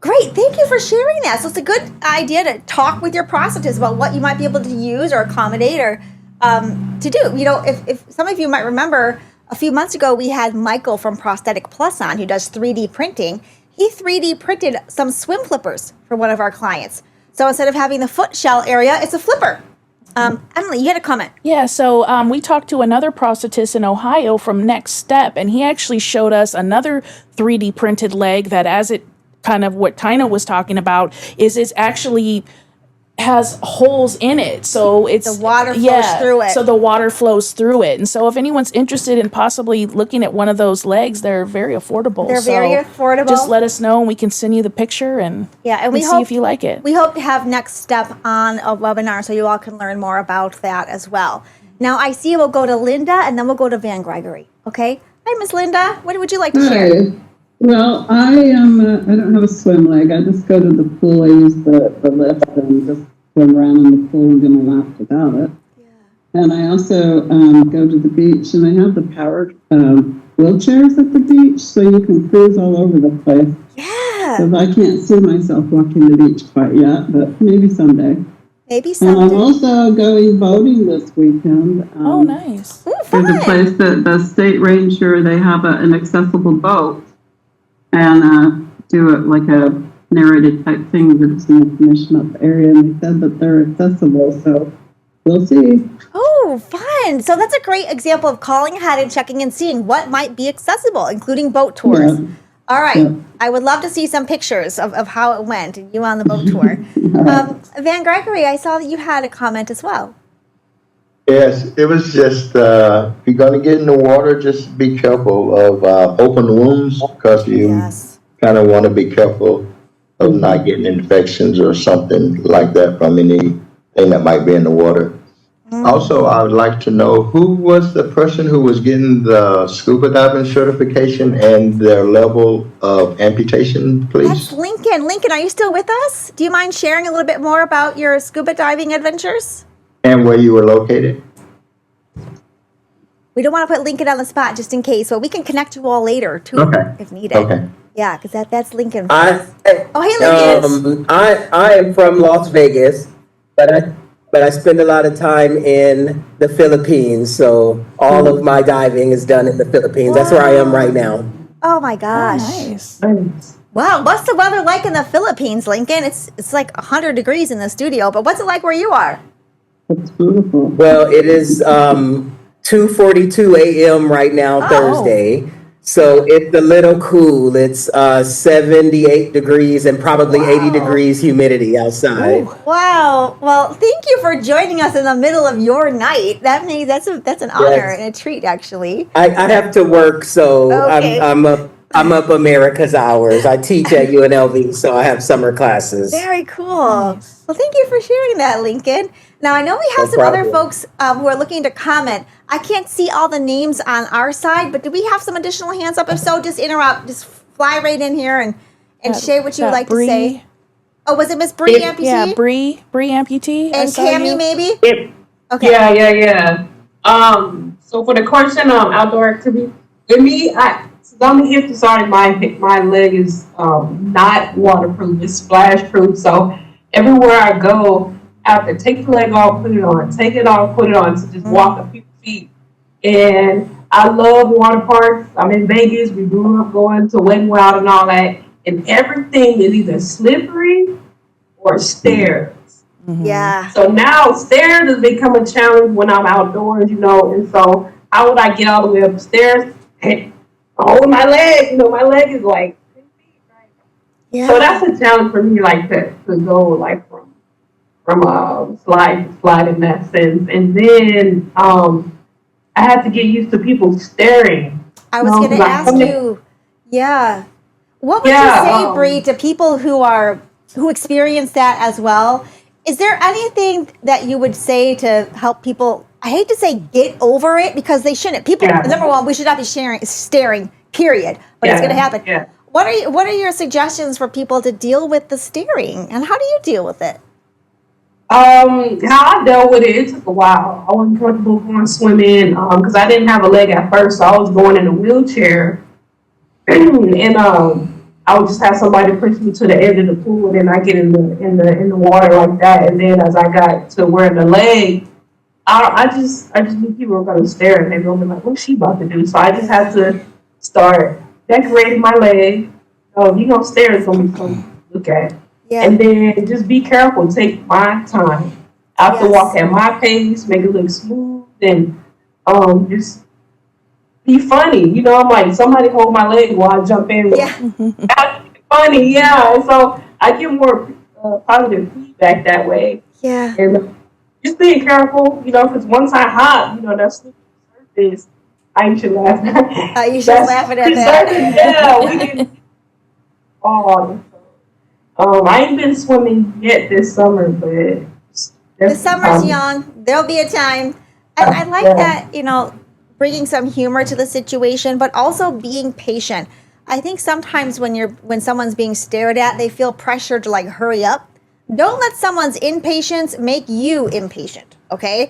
Great. Thank you for sharing that. So it's a good idea to talk with your prosthetist about what you might be able to use or accommodate or to do. You know, if some of you might remember, a few months ago, we had Michael from Prosthetic Plus on, who does 3D printing. He 3D printed some swim flippers for one of our clients. So instead of having the foot shell area, it's a flipper. Emily, you had a comment. Yeah, so we talked to another prosthetist in Ohio from Next Step, and he actually showed us another 3D printed leg that, as it kind of what Tina was talking about, is actually has holes in it, so it's the water flows through it. So the water flows through it, and so if anyone's interested in possibly looking at one of those legs, they're very affordable. They're very affordable. Just let us know, and we can send you the picture and we see if you like it. We hope to have Next Step on a webinar so you all can learn more about that as well. Now I see we'll go to Linda and then we'll go to Van Gregory. Okay, Hi, Miss Linda. What would you like to share? Hi. Well, I don't have a swim leg. I just go to the pool. I use the lift and just swim around in the pool and get my lap without it. And I also go to the beach, and I have the powered wheelchairs at the beach, so you can cruise all over the place. Yeah. So I can't see myself walking the beach quite yet, but maybe someday. Maybe And someday. I'm also going boating this weekend. Oh, nice. Ooh, There's a fun. place that the state ranger, they have an accessible boat, and do it like a narrated type thing with some information about the area, and they said that they're accessible, so we'll see. Oh, fun. So that's a great example of calling ahead and checking and seeing what might be accessible, including boat tours. Yeah. All right. Yeah. I would love to see some pictures of how it went and you on the boat tour. Van Gregory, I saw that you had a comment as well. Yes, it was just, if you're gonna get in the water, just be careful of, open wounds, because you kind of want to be careful of not getting infections or something like that from anything that might be in the water. Also, I would like to know who was the person who was getting the scuba diving certification and their level of amputation, please? That's Lincoln. Lincoln, are you still with us? Do you mind sharing a little bit more about your scuba diving adventures? And where you were located? We don't want to put Lincoln on the spot just in case, but we can connect you all later too if needed. Okay. Yeah, because that's Lincoln. I hey, Lincoln. I am from Las Vegas, but I spend a lot of time in the Philippines. So all of my diving is done in the Philippines. That's where I am right now. Oh my gosh. Nice. Wow, what's the weather like in the Philippines, Lincoln? It's like 100 degrees in the studio, but what's it like where you are? It's beautiful. Well, it is 2:42 a.m. right now, Thursday. So it's a little cool. It's 78 degrees and probably 80 degrees humidity outside. Wow. Well, thank you for joining us in the middle of your night. That means that's an honor and a treat, actually. I have to work, so Okay. I'm up America's hours. I teach at UNLV, so I have summer classes. Very cool. Well, thank you for sharing that, Lincoln. Now, I know we have some other folks who are looking to comment. I can't see all the names on our side, but do we have some additional hands up? If so, just interrupt. Just fly right in here and share what you would like to say. Oh, was it Miss Bree Amputee? Yeah, Bree Amputee. And Cammie, maybe? Okay. Yeah. So for the question outdoor activity, with me, I'm hip, sorry, my leg is not waterproof, it's splash proof. So everywhere I go, I have to take the leg off, put it on, take it off, put it on, to just walk a few feet. And I love water parks. I'm in Vegas. We grew up going to Wet n Wild and all that. And everything is either slippery or stairs. Yeah. So now stairs has become a challenge when I'm outdoors, and so how would I get all the way upstairs? Hold my leg, my leg is like 10 feet, right? Yeah. So that's a challenge for me, like to go like from slide to slide in that sense. And then I had to get used to people staring. I was going to ask you, what would you say, Bree, to people who experience that as well? Is there anything that you would say to help people? I hate to say get over it because they shouldn't. People, number one, we should not be staring, period. But it's going to happen. Yeah. What are your suggestions for people to deal with the staring, and how do you deal with it? How I dealt with it took a while. I wasn't comfortable going swimming because I didn't have a leg at first, so I was going in a wheelchair, and I would just have somebody push me to the edge of the pool, and then I get in the water like that. And then as I got to wearing the leg, I just knew people were going to stare and they were going to be like, "What's she about to do?" So I just had to start decorating my leg. Oh, you know, stare is going to be something to look at. Yeah. And then just be careful, take my time. I have to walk at my pace, make it look smooth, and just be funny. I'm like, somebody hold my leg while I jump in. Funny, And so I get more positive feedback that way. Yeah. And just being careful, because once I hop, that slippery surface, I should laugh at. You should laugh at that. Yeah, we can. I ain't been swimming yet this summer, but the summer's young. There'll be a time. I like that, bringing some humor to the situation, but also being patient. I think sometimes when someone's being stared at, they feel pressured to like hurry up. Don't let someone's impatience make you impatient, okay?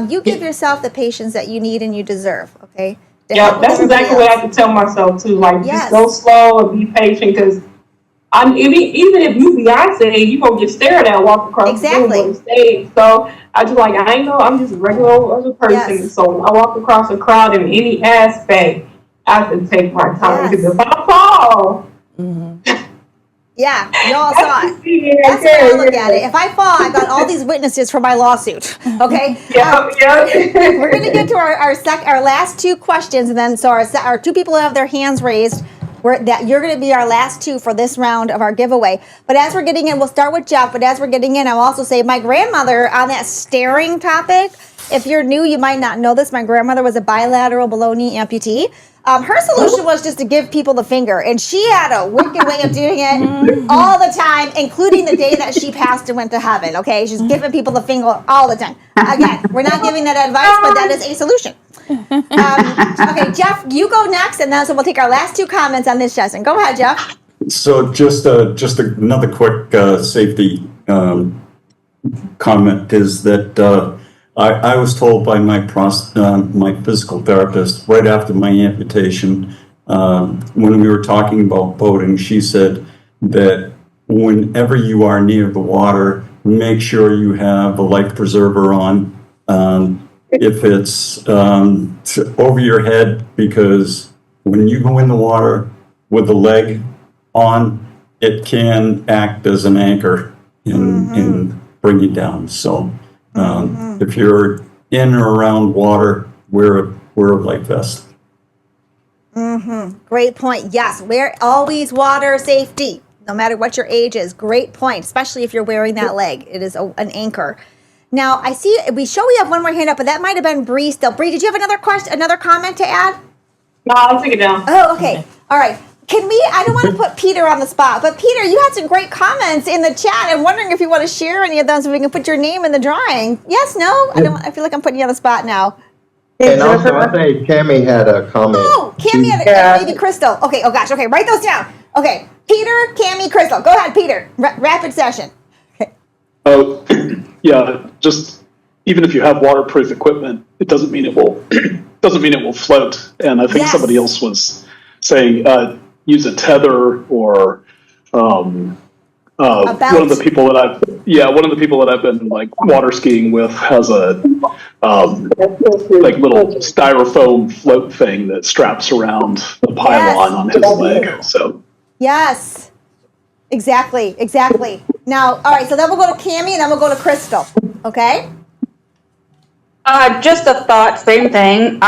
You give yourself the patience that you need and you deserve, okay? Yeah, that's exactly what I have to tell myself too. Like, just go slow and be patient, because even if you Beyonce, you gonna get stared at walking across the room on the stage. So I just like, I ain't know, I'm just a regular other person. Yes. So when I walk across a crowd in any aspect, I have to take my time, because if I fall. Yeah, y'all saw it. That's the way I look at it. If I fall, I've got all these witnesses for my lawsuit. Okay. We're gonna get to our last two questions, and then so our two people who have their hands raised. You're going to be our last two for this round of our giveaway. But as we're getting in, we'll start with Jeff. But as we're getting in, I'll also say my grandmother, on that staring topic, if you're new, you might not know this. My grandmother was a bilateral below knee amputee. Her solution was just to give people the finger. And she had a wicked way of doing it all the time, including the day that she passed and went to heaven. Okay, she's giving people the finger all the time. Again, we're not giving that advice, but that is a solution. Okay, Jeff, you go next, and then so we'll take our last two comments on this session. Go ahead, Jeff. So just another quick safety comment is that I was told by my physical therapist right after my amputation, when we were talking about boating, she said that whenever you are near the water, make sure you have a life preserver on. If it's over your head, because when you go in the water with the leg on, it can act as an anchor and bring you down. So if you're in or around water, wear a life vest. Great point. Yes, wear always water safety, no matter what your age is. Great point, especially if you're wearing that leg. It is an anchor. Now, I see we have one more hand up, but that might have been Bree still. Bree, did you have another comment to add? No, I'll take it down. Oh, okay. All right. I don't want to put Peter on the spot, but Peter, you had some great comments in the chat. I'm wondering if you want to share any of those so we can put your name in the drawing. Yes, no? I feel like I'm putting you on the spot now. And also, I think Cammie had a comment. Oh, Cammie had maybe Crystal. Okay, oh gosh, okay, write those down. Okay, Peter, Cammie, Crystal. Go ahead, Peter. Rapid session. Oh, yeah, just even if you have waterproof equipment, it doesn't mean it will float. And I think somebody else was saying use a tether or one of the people that I've been like water skiing with has a like little styrofoam float thing that straps around the pylon on his leg. So yes, exactly. Now, all right, so then we'll go to Cammie and then we'll go to Crystal. Okay. Just a thought, same thing.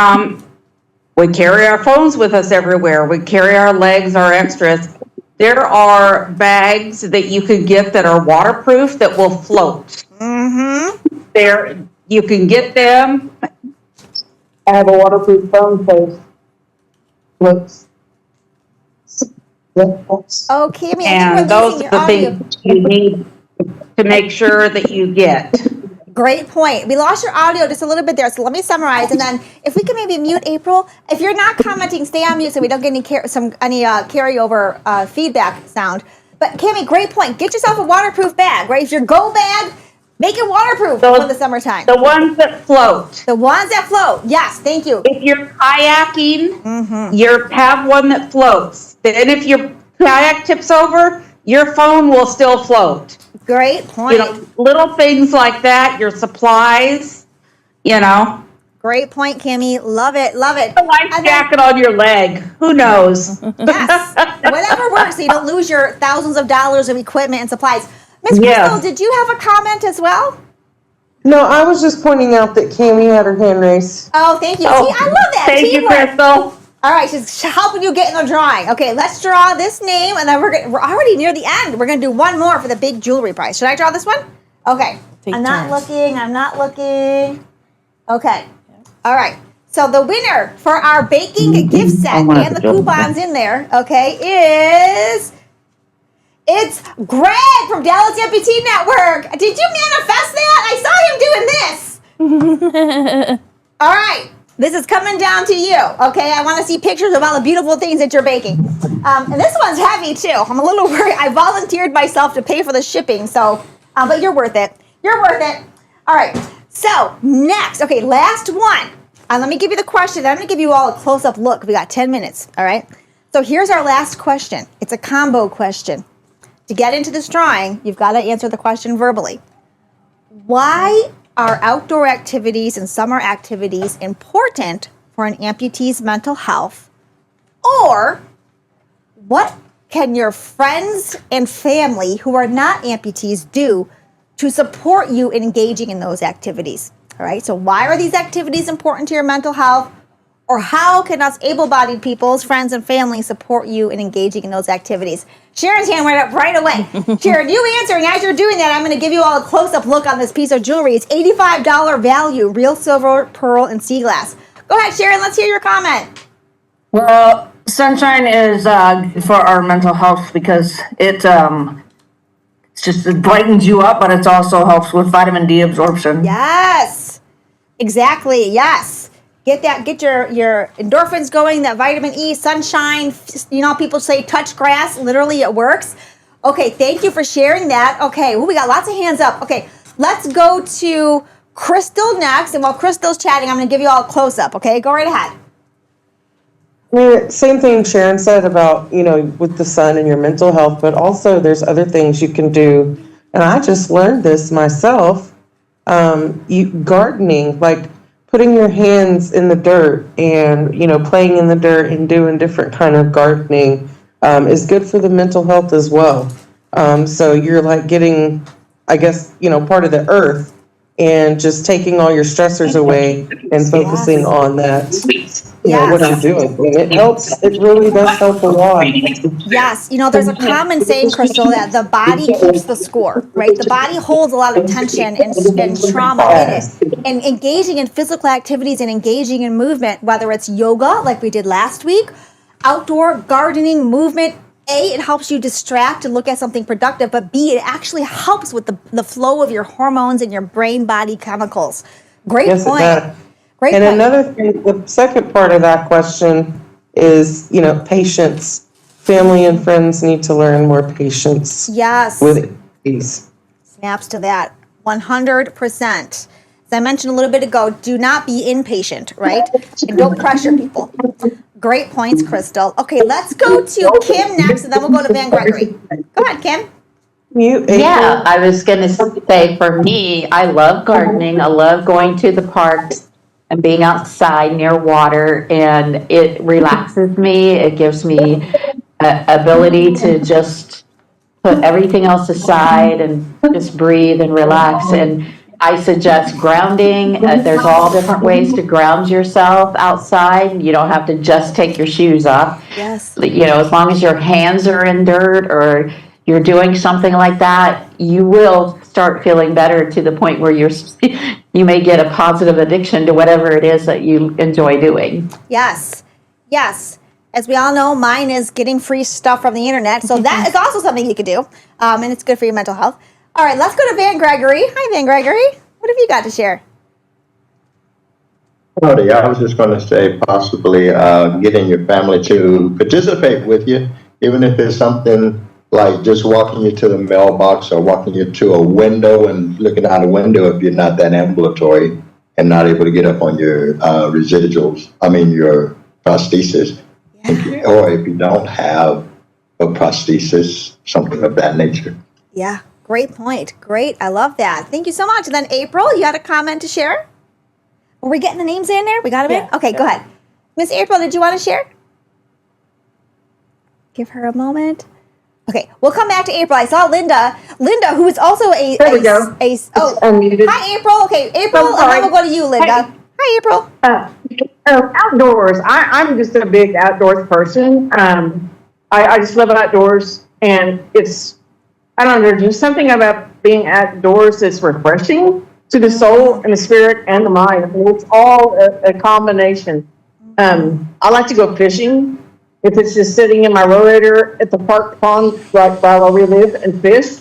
We carry our phones with us everywhere. We carry our legs, our extras. There are bags that you can get that are waterproof that will float. There, you can get them. I have a waterproof phone case. Looks. Oh, Cammie, And those are the things you need to make sure that you get. Great point. We lost your audio just a little bit there, so let me summarize, and then if we can maybe mute April. If you're not commenting, stay on mute so we don't get any carryover feedback sound. But Cammie, great point. Get yourself a waterproof bag, right? If your go bag, make it waterproof for the summertime. The ones that float. The ones that float. Yes, thank you. If you're kayaking, you have one that floats. Then if your kayak tips over, your phone will still float. Great point. Little things like that, your supplies, Great point, Cammie. Love it. A life jacket on your leg. Who knows? Yes. Whatever works so you don't lose your thousands of dollars of equipment and supplies. Miss Crystal, did you have a comment as well? No, I was just pointing out that Cammie had her hand raised. Oh, thank you. See, I love that. Thank you, Crystal. All right, she's helping you get in the drawing. Okay, let's draw this name, and then we're already near the end. We're going to do one more for the big jewelry prize. Should I draw this one? Okay. I'm not looking. Okay. All right. So the winner for our baking gift set and the coupons in there, it's Greg from Dallas Amputee Network. Did you manifest that? I saw him doing this. All right. This is coming down to you, okay? I want to see pictures of all the beautiful things that you're baking. And this one's heavy, too. I'm a little worried. I volunteered myself to pay for the shipping, so, but you're worth it. You're worth it. All right, so next, okay, last one. Let me give you the question. I'm going to give you all a close-up look. We got 10 minutes, all right? So here's our last question. It's a combo question. To get into this drawing, you've got to answer the question verbally. Why are outdoor activities and summer activities important for an amputee's mental health? Or what can your friends and family who are not amputees do to support you in engaging in those activities? All right, so why are these activities important to your mental health? Or how can us able-bodied people's friends and family support you in engaging in those activities? Sharon's hand went up right away. Sharon, you answering. As you're doing that, I'm going to give you all a close-up look on this piece of jewelry. It's $85 value, real silver, pearl, and sea glass. Go ahead, Sharon. Let's hear your comment. Well, sunshine is for our mental health because it brightens you up, but it also helps with vitamin D absorption. Yes, exactly. Yes. Get your endorphins going, that vitamin E, sunshine. You know, people say touch grass. Literally, it works. Okay, thank you for sharing that. Okay, well, we got lots of hands up. Okay, let's go to Crystal next. And while Crystal's chatting, I'm going to give you all a close-up, okay? Go right ahead. I mean, same thing Sharon said about, with the sun and your mental health, but also there's other things you can do. And I just learned this myself. Gardening, like putting your hands in the dirt and, playing in the dirt and doing different kind of gardening is good for the mental health as well. So you're like getting, I guess, part of the earth and just taking all your stressors away and focusing on that, what you're doing. And it helps. It really does help a lot. Yes. There's a common saying, Crystal, that the body keeps the score, right? The body holds a lot of tension and trauma in it. And engaging in physical activities and engaging in movement, whether it's yoga, like we did last week, outdoor gardening, movement, A, it helps you distract and look at something productive, but B, it actually helps with the flow of your hormones and your brain-body chemicals. Great point. Great and point. Another thing, the second part of that question is, patience. Family and friends need to learn more patience. Yes. With these. Snaps to that. 100%. As I mentioned a little bit ago, do not be impatient, right? And don't pressure people. Great points, Crystal. Okay, let's go to Kim next, and then we'll go to Van Gregory. Go ahead, Kim. Yeah, I was going to say, for me, I love gardening. I love going to the parks and being outside near water, and it relaxes me. It gives me ability to just put everything else aside and just breathe and relax. And I suggest grounding. There's all different ways to ground yourself outside. You don't have to just take your shoes off. Yes. As long as your hands are in dirt or you're doing something like that, you will start feeling better to the point where you may get a positive addiction to whatever it is that you enjoy doing. Yes. Yes. As we all know, mine is getting free stuff from the internet. So that is also something you could do. And it's good for your mental health. All right, let's go to Van Gregory. Hi, Van Gregory. What have you got to share? Howdy, I was just going to say possibly getting your family to participate with you, even if it's something like just walking you to the mailbox or walking you to a window and looking out a window if you're not that ambulatory and not able to get up on your your prosthesis. Yeah. Or if you don't have a prosthesis, something of that nature. Yeah, great point. Great. I love that. Thank you so much. And then April, you had a comment to share? Are we getting the names in there? We got them in? Okay, go ahead. Miss April, did you want to share? Give her a moment. Okay, we'll come back to April. I saw Linda. Linda, who is also hi, April. Okay, April, and then we'll go to you, Linda. Hi, April. Outdoors. I'm just a big outdoors person. I just love outdoors, and I don't know, there's something about being outdoors that's refreshing to the soul and the spirit and the mind. I mean, it's all a combination. I like to go fishing. If it's just sitting in my rollator at the park pond right by where we live and fish,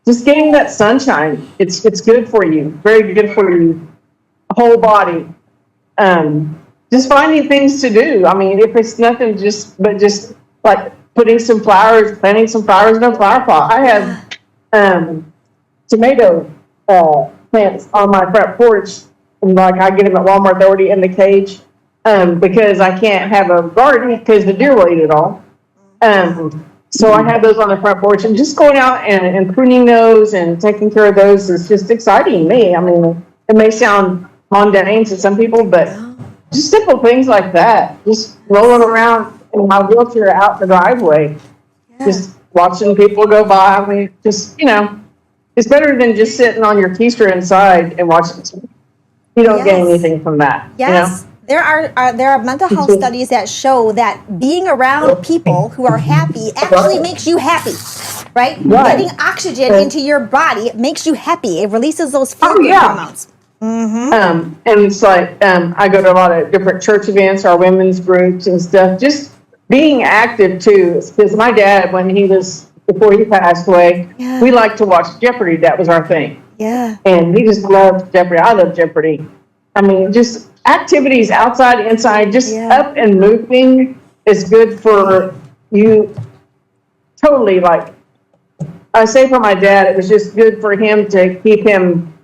just getting that sunshine, it's good for you, very good for your whole body. just finding things to do. I mean, if it's nothing just like putting some flowers, planting some flowers in a flower pot. I have tomato plants on my front porch, and like I get them at Walmart. They're already in the cage because I can't have a garden because the deer will eat it all. So I have those on the front porch, and just going out and pruning those and taking care of those is just exciting to me. I mean, it may sound mundane to some people, but just simple things like that. Just rolling around in my wheelchair out in the driveway, just watching people go by. I mean, just, it's better than just sitting on your keister inside and watching. You don't gain anything from that. Yes. There are mental health studies that show that being around people who are happy actually makes you happy, right? Getting oxygen into your body makes you happy. It releases those feel-good hormones. And it's like I go to a lot of different church events, our women's groups and stuff. Just being active too, because my dad, before he passed away, we liked to watch Jeopardy. That was our thing. Yeah. And he just loved Jeopardy. I love Jeopardy. I mean, just activities outside, inside, just up and moving is good for you. Totally, like I say for my dad, it was just good for him to keep him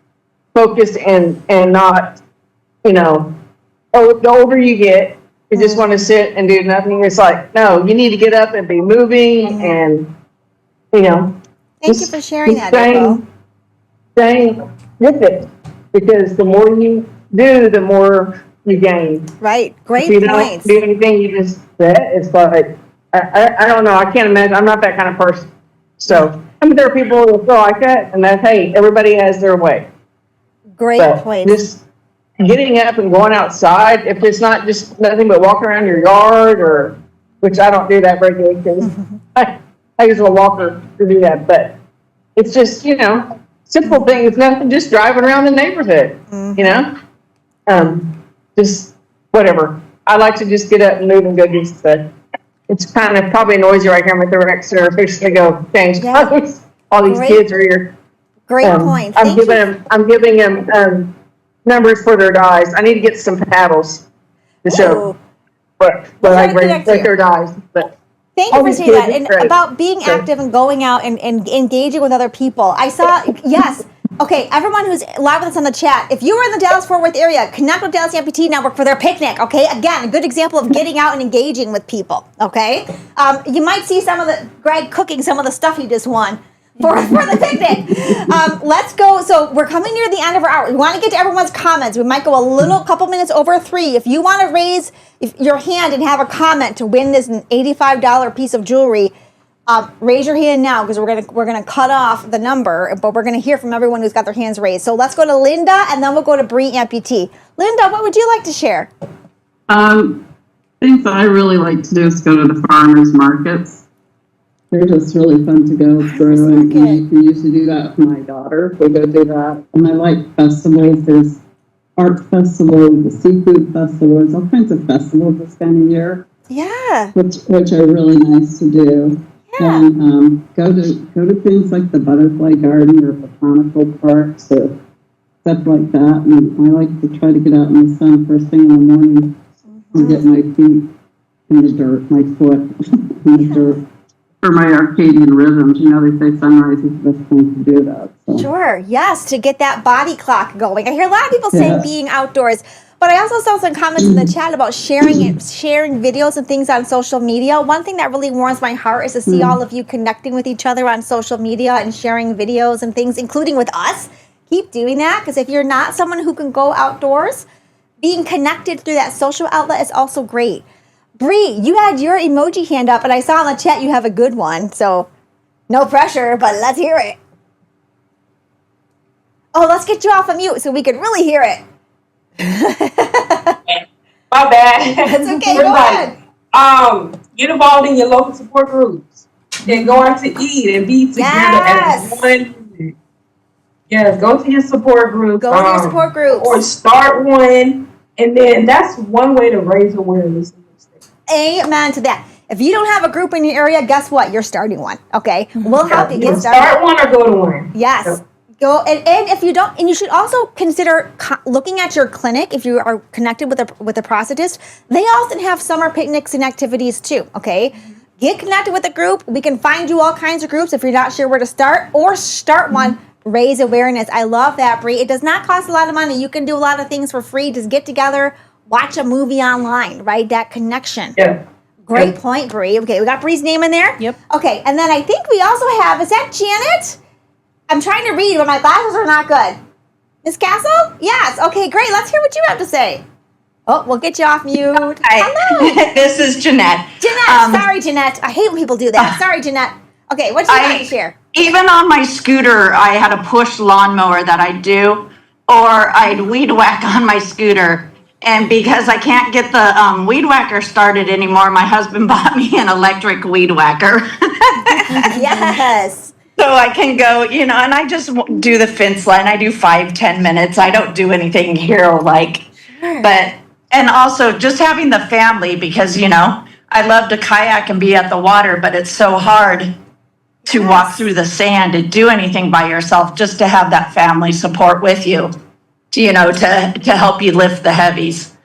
focused and not, the older you get, you just want to sit and do nothing. It's like, no, you need to get up and be moving and, Thank you for sharing that, staying with it, because the more you do, the more you gain. Right. Great if you points. don't do anything, you just sit. It's like, I don't know. I can't imagine. I'm not that kind of person. So, there are people who feel like that, and hey, everybody has their way. Great point. Just getting up and going outside, if it's not just nothing but walking around your yard, which I don't do that regularly because I use a walker to do that, but it's just, simple things, nothing, just driving around the neighborhood, just whatever. I like to just get up and move and go do stuff. It's kind of probably noisy right here. I'm at the rec center fixing to go change clothes. All these kids are here. Great point. I'm giving them numbers for their dies. I need to get some paddles to show what I break their dies. But thank you for saying that. And about being active and going out and engaging with other people. I saw, okay, everyone who's live with us on the chat, if you were in the Dallas-Fort Worth area, connect with Dallas Amputee Network for their picnic, okay? Again, a good example of getting out and engaging with people, okay? You might see Greg cooking some of the stuff he just won for the picnic. Let's go. So we're coming near the end of our hour. We want to get to everyone's comments. We might go a couple minutes over 3. If you want to raise your hand and have a comment to win this $85 piece of jewelry, raise your hand now, because we're gonna cut off the number, but we're gonna hear from everyone who's got their hands raised. So let's go to Linda, and then we'll go to Bree Amputee. Linda, what would you like to share? Things that I really like to do is go to the farmers markets. They're just really fun to go through, and you can usually do that with my daughter. We go do that, and I like festivals. There's art festivals, the seafood festivals, all kinds of festivals this time of year. Yeah, which are really nice to do. Yeah. And go to things like the butterfly garden or botanical parks or stuff like that. And I like to try to get out in the sun first thing in the morning and get my feet in the dirt, my foot in the dirt. For my circadian rhythms, they say sunrise is the best time to do that. So. Sure, yes, to get that body clock going. I hear a lot of people saying being outdoors, but I also saw some comments in the chat about sharing videos and things on social media. One thing that really warms my heart is to see all of you connecting with each other on social media and sharing videos and things, including with us. Keep doing that, because if you're not someone who can go outdoors, being connected through that social outlet is also great. Bree, you had your emoji hand up, and I saw in the chat you have a good one, so no pressure, but let's hear it. Oh, let's get you off of mute so we can really hear it. My bad. It's okay, go ahead. Get involved in your local support groups and go out to eat and be together as one unit. Yes, go to your support group. Go to your support groups. Or start one, and then that's one way to raise awareness. Amen to that. If you don't have a group in your area, guess what? You're starting one, okay? We'll help you get started. Start one or go to one. Yes. Go and if you don't, and you should also consider looking at your clinic if you are connected with a prosthetist. They often have summer picnics and activities too. Okay, get connected with a group. We can find you all kinds of groups if you're not sure where to start, or start one. Raise awareness. I love that, Bree. It does not cost a lot of money. You can do a lot of things for free. Just get together, watch a movie online. Right, that connection. Yeah. Great point, Bree. Okay, we got Bree's name in there. Yep. Okay, and then I think we also have. Is that Janet? I'm trying to read, but my glasses are not good. Miss Castle? Yes. Okay, great. Let's hear what you have to say. Oh, we'll get you off mute. Hi. This is Jeanette. Jeanette. Sorry, Jeanette. I hate when people do that. Sorry, Jeanette. Okay, what do you have to share? Even on my scooter, I had a push lawnmower that I do, or I'd weed whack on my scooter. And because I can't get the weed whacker started anymore, my husband bought me an electric weed whacker. Yes. So I can go, and I just do the fence line. I do 5-10 minutes. I don't do anything hero-like. But, and also just having the family because, I love to kayak and be at the water, but it's so hard to walk through the sand and do anything by yourself, just to have that family support with you, to help you lift the heavies.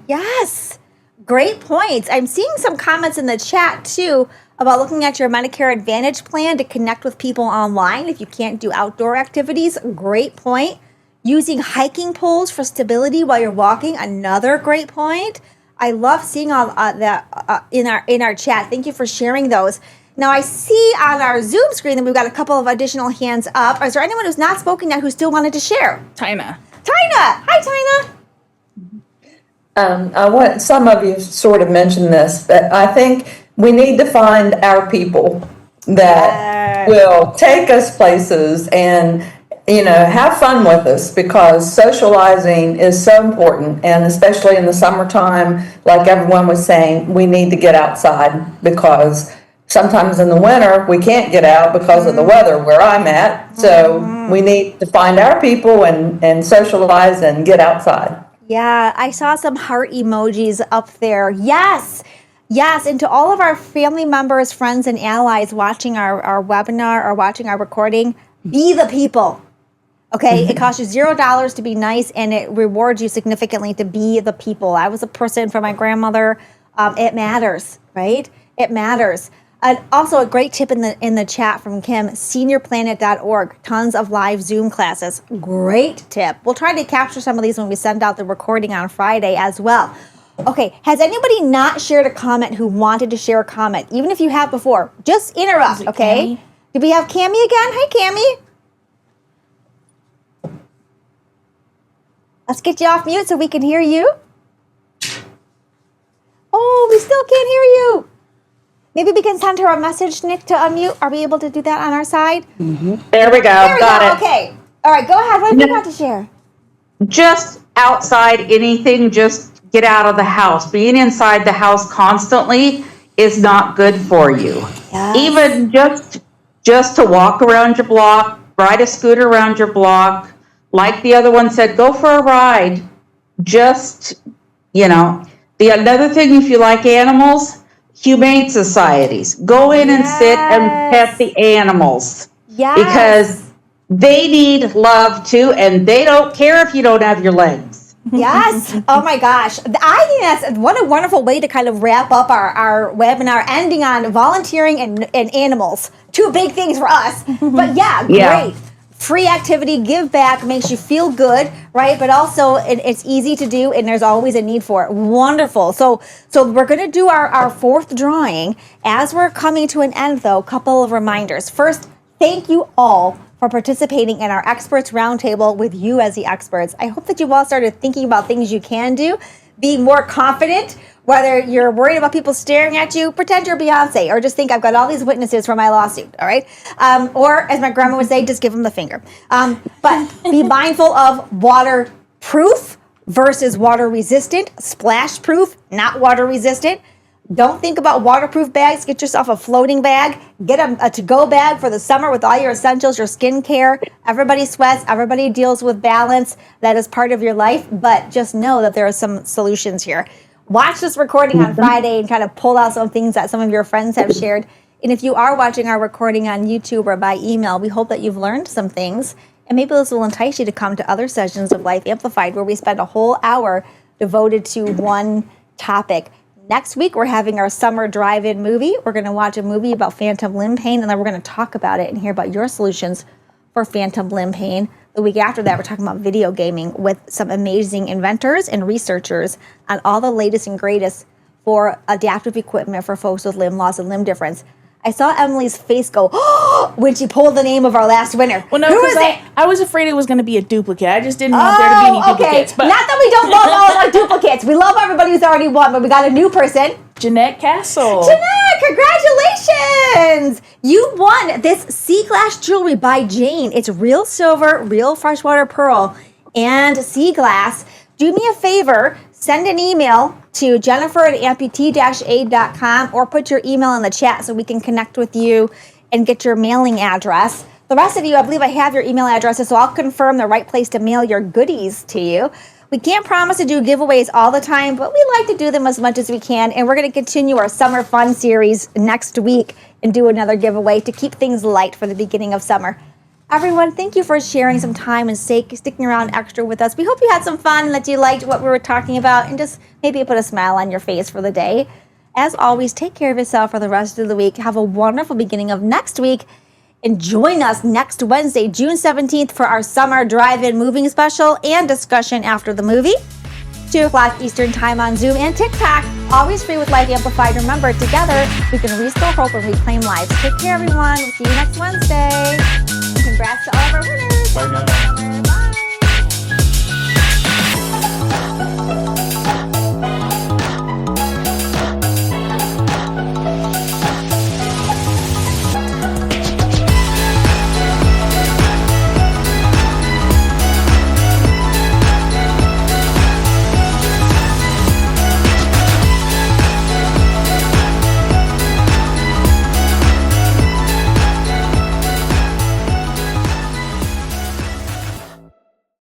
Yes. Great points. I'm seeing some comments in the chat too about looking at your Medicare Advantage plan to connect with people online if you can't do outdoor activities. Great point. Using hiking poles for stability while you're walking. Another great point. I love seeing all that in our chat. Thank you for sharing those. Now I see on our Zoom screen that we've got a couple of additional hands up. Is there anyone who's not spoken yet who still wanted to share? Tina. Hi, Tina. I want, some of you sort of mentioned this, but I think we need to find our people that will take us places and, have fun with us, because socializing is so important. And especially in the summertime, like everyone was saying, we need to get outside, because sometimes in the winter we can't get out because of the weather where I'm at. So we need to find our people and socialize and get outside. Yeah, I saw some heart emojis up there. Yes, and to all of our family members, friends, and allies watching our webinar or watching our recording, be the people. Okay, it costs you $0 to be nice, and it rewards you significantly to be the people. I was a person for my grandmother. It matters, right? It matters. And also a great tip in the chat from Kim, seniorplanet.org, tons of live Zoom classes. Great tip. We'll try to capture some of these when we send out the recording on Friday as well. Okay, has anybody not shared a comment who wanted to share a comment? Even if you have before, just interrupt, okay? Cammie? Do we have Cammie again? Hi, Cammie. Let's get you off mute so we can hear you. Oh, we still can't hear you. Maybe we can send her a message, Nick, to unmute. Are we able to do that on our side? There we go. Got it. Okay. All right, go ahead. What have you got to share? Just outside anything, just get out of the house. Being inside the house constantly is not good for you. Yes. Even just to walk around your block, ride a scooter around your block. Like the other one said, go for a ride. Just, the another thing, if you like animals, humane societies. Go in and sit and pet the animals. Yes. Because they need love too, and they don't care if you don't have your legs. Yes. Oh my gosh. I think that's what a wonderful way to kind of wrap up our webinar, ending on volunteering and animals. Two big things for us. But great. Free activity, give back, makes you feel good, right? But also it's easy to do, and there's always a need for it. Wonderful. So we're going to do our fourth drawing. As we're coming to an end, though, a couple of reminders. First, thank you all for participating in our experts roundtable with you as the experts. I hope that you've all started thinking about things you can do, being more confident. Whether you're worried about people staring at you, pretend you're Beyonce, or just think I've got all these witnesses for my lawsuit, all right? Or as my grandma would say, just give them the finger. But be mindful of waterproof versus water resistant, splash proof, not water resistant. Don't think about waterproof bags. Get yourself a floating bag. Get a to-go bag for the summer with all your essentials, your skincare. Everybody sweats. Everybody deals with balance. That is part of your life. But just know that there are some solutions here. Watch this recording on Friday and kind of pull out some things that some of your friends have shared. And if you are watching our recording on YouTube or by email, we hope that you've learned some things. And maybe this will entice you to come to other sessions of Life Amplified where we spend a whole hour devoted to one topic. Next week, we're having our summer drive-in movie. We're going to watch a movie about phantom limb pain, and then we're going to talk about it and hear about your solutions for phantom limb pain. The week after that, we're talking about video gaming with some amazing inventors and researchers on all the latest and greatest for adaptive equipment for folks with limb loss and limb difference. I saw Emily's face go when she pulled the name of our last winner. Well, no, who is it? I was afraid it was going to be a duplicate. I just didn't want there to be any duplicates. Okay. Not that we don't love all of our duplicates. We love everybody who's already won, but we got a new person. Jeanette Castle. Jeanette, congratulations! You won this sea glass jewelry by Jane. It's real silver, real freshwater pearl, and sea glass. Do me a favor, send an email to Jennifer@amputee-aid.com or put your email in the chat so we can connect with you and get your mailing address. The rest of you, I believe I have your email addresses, so I'll confirm the right place to mail your goodies to you. We can't promise to do giveaways all the time, but we like to do them as much as we can, and we're going to continue our Summer Fun series next week and do another giveaway to keep things light for the beginning of summer. Everyone, thank you for sharing some time and sticking around extra with us. We hope you had some fun and that you liked what we were talking about and just maybe put a smile on your face for the day. As always, take care of yourself for the rest of the week. Have a wonderful beginning of next week. And join us next Wednesday, June 17th, for our summer drive-in moving special and discussion after the movie. 2 o'clock Eastern Time on Zoom and TikTok. Always free with Life Amplified. Remember, together we can restore hope and reclaim lives. Take care, everyone. We'll see you next Wednesday. Congrats to all of our winners. Bye now.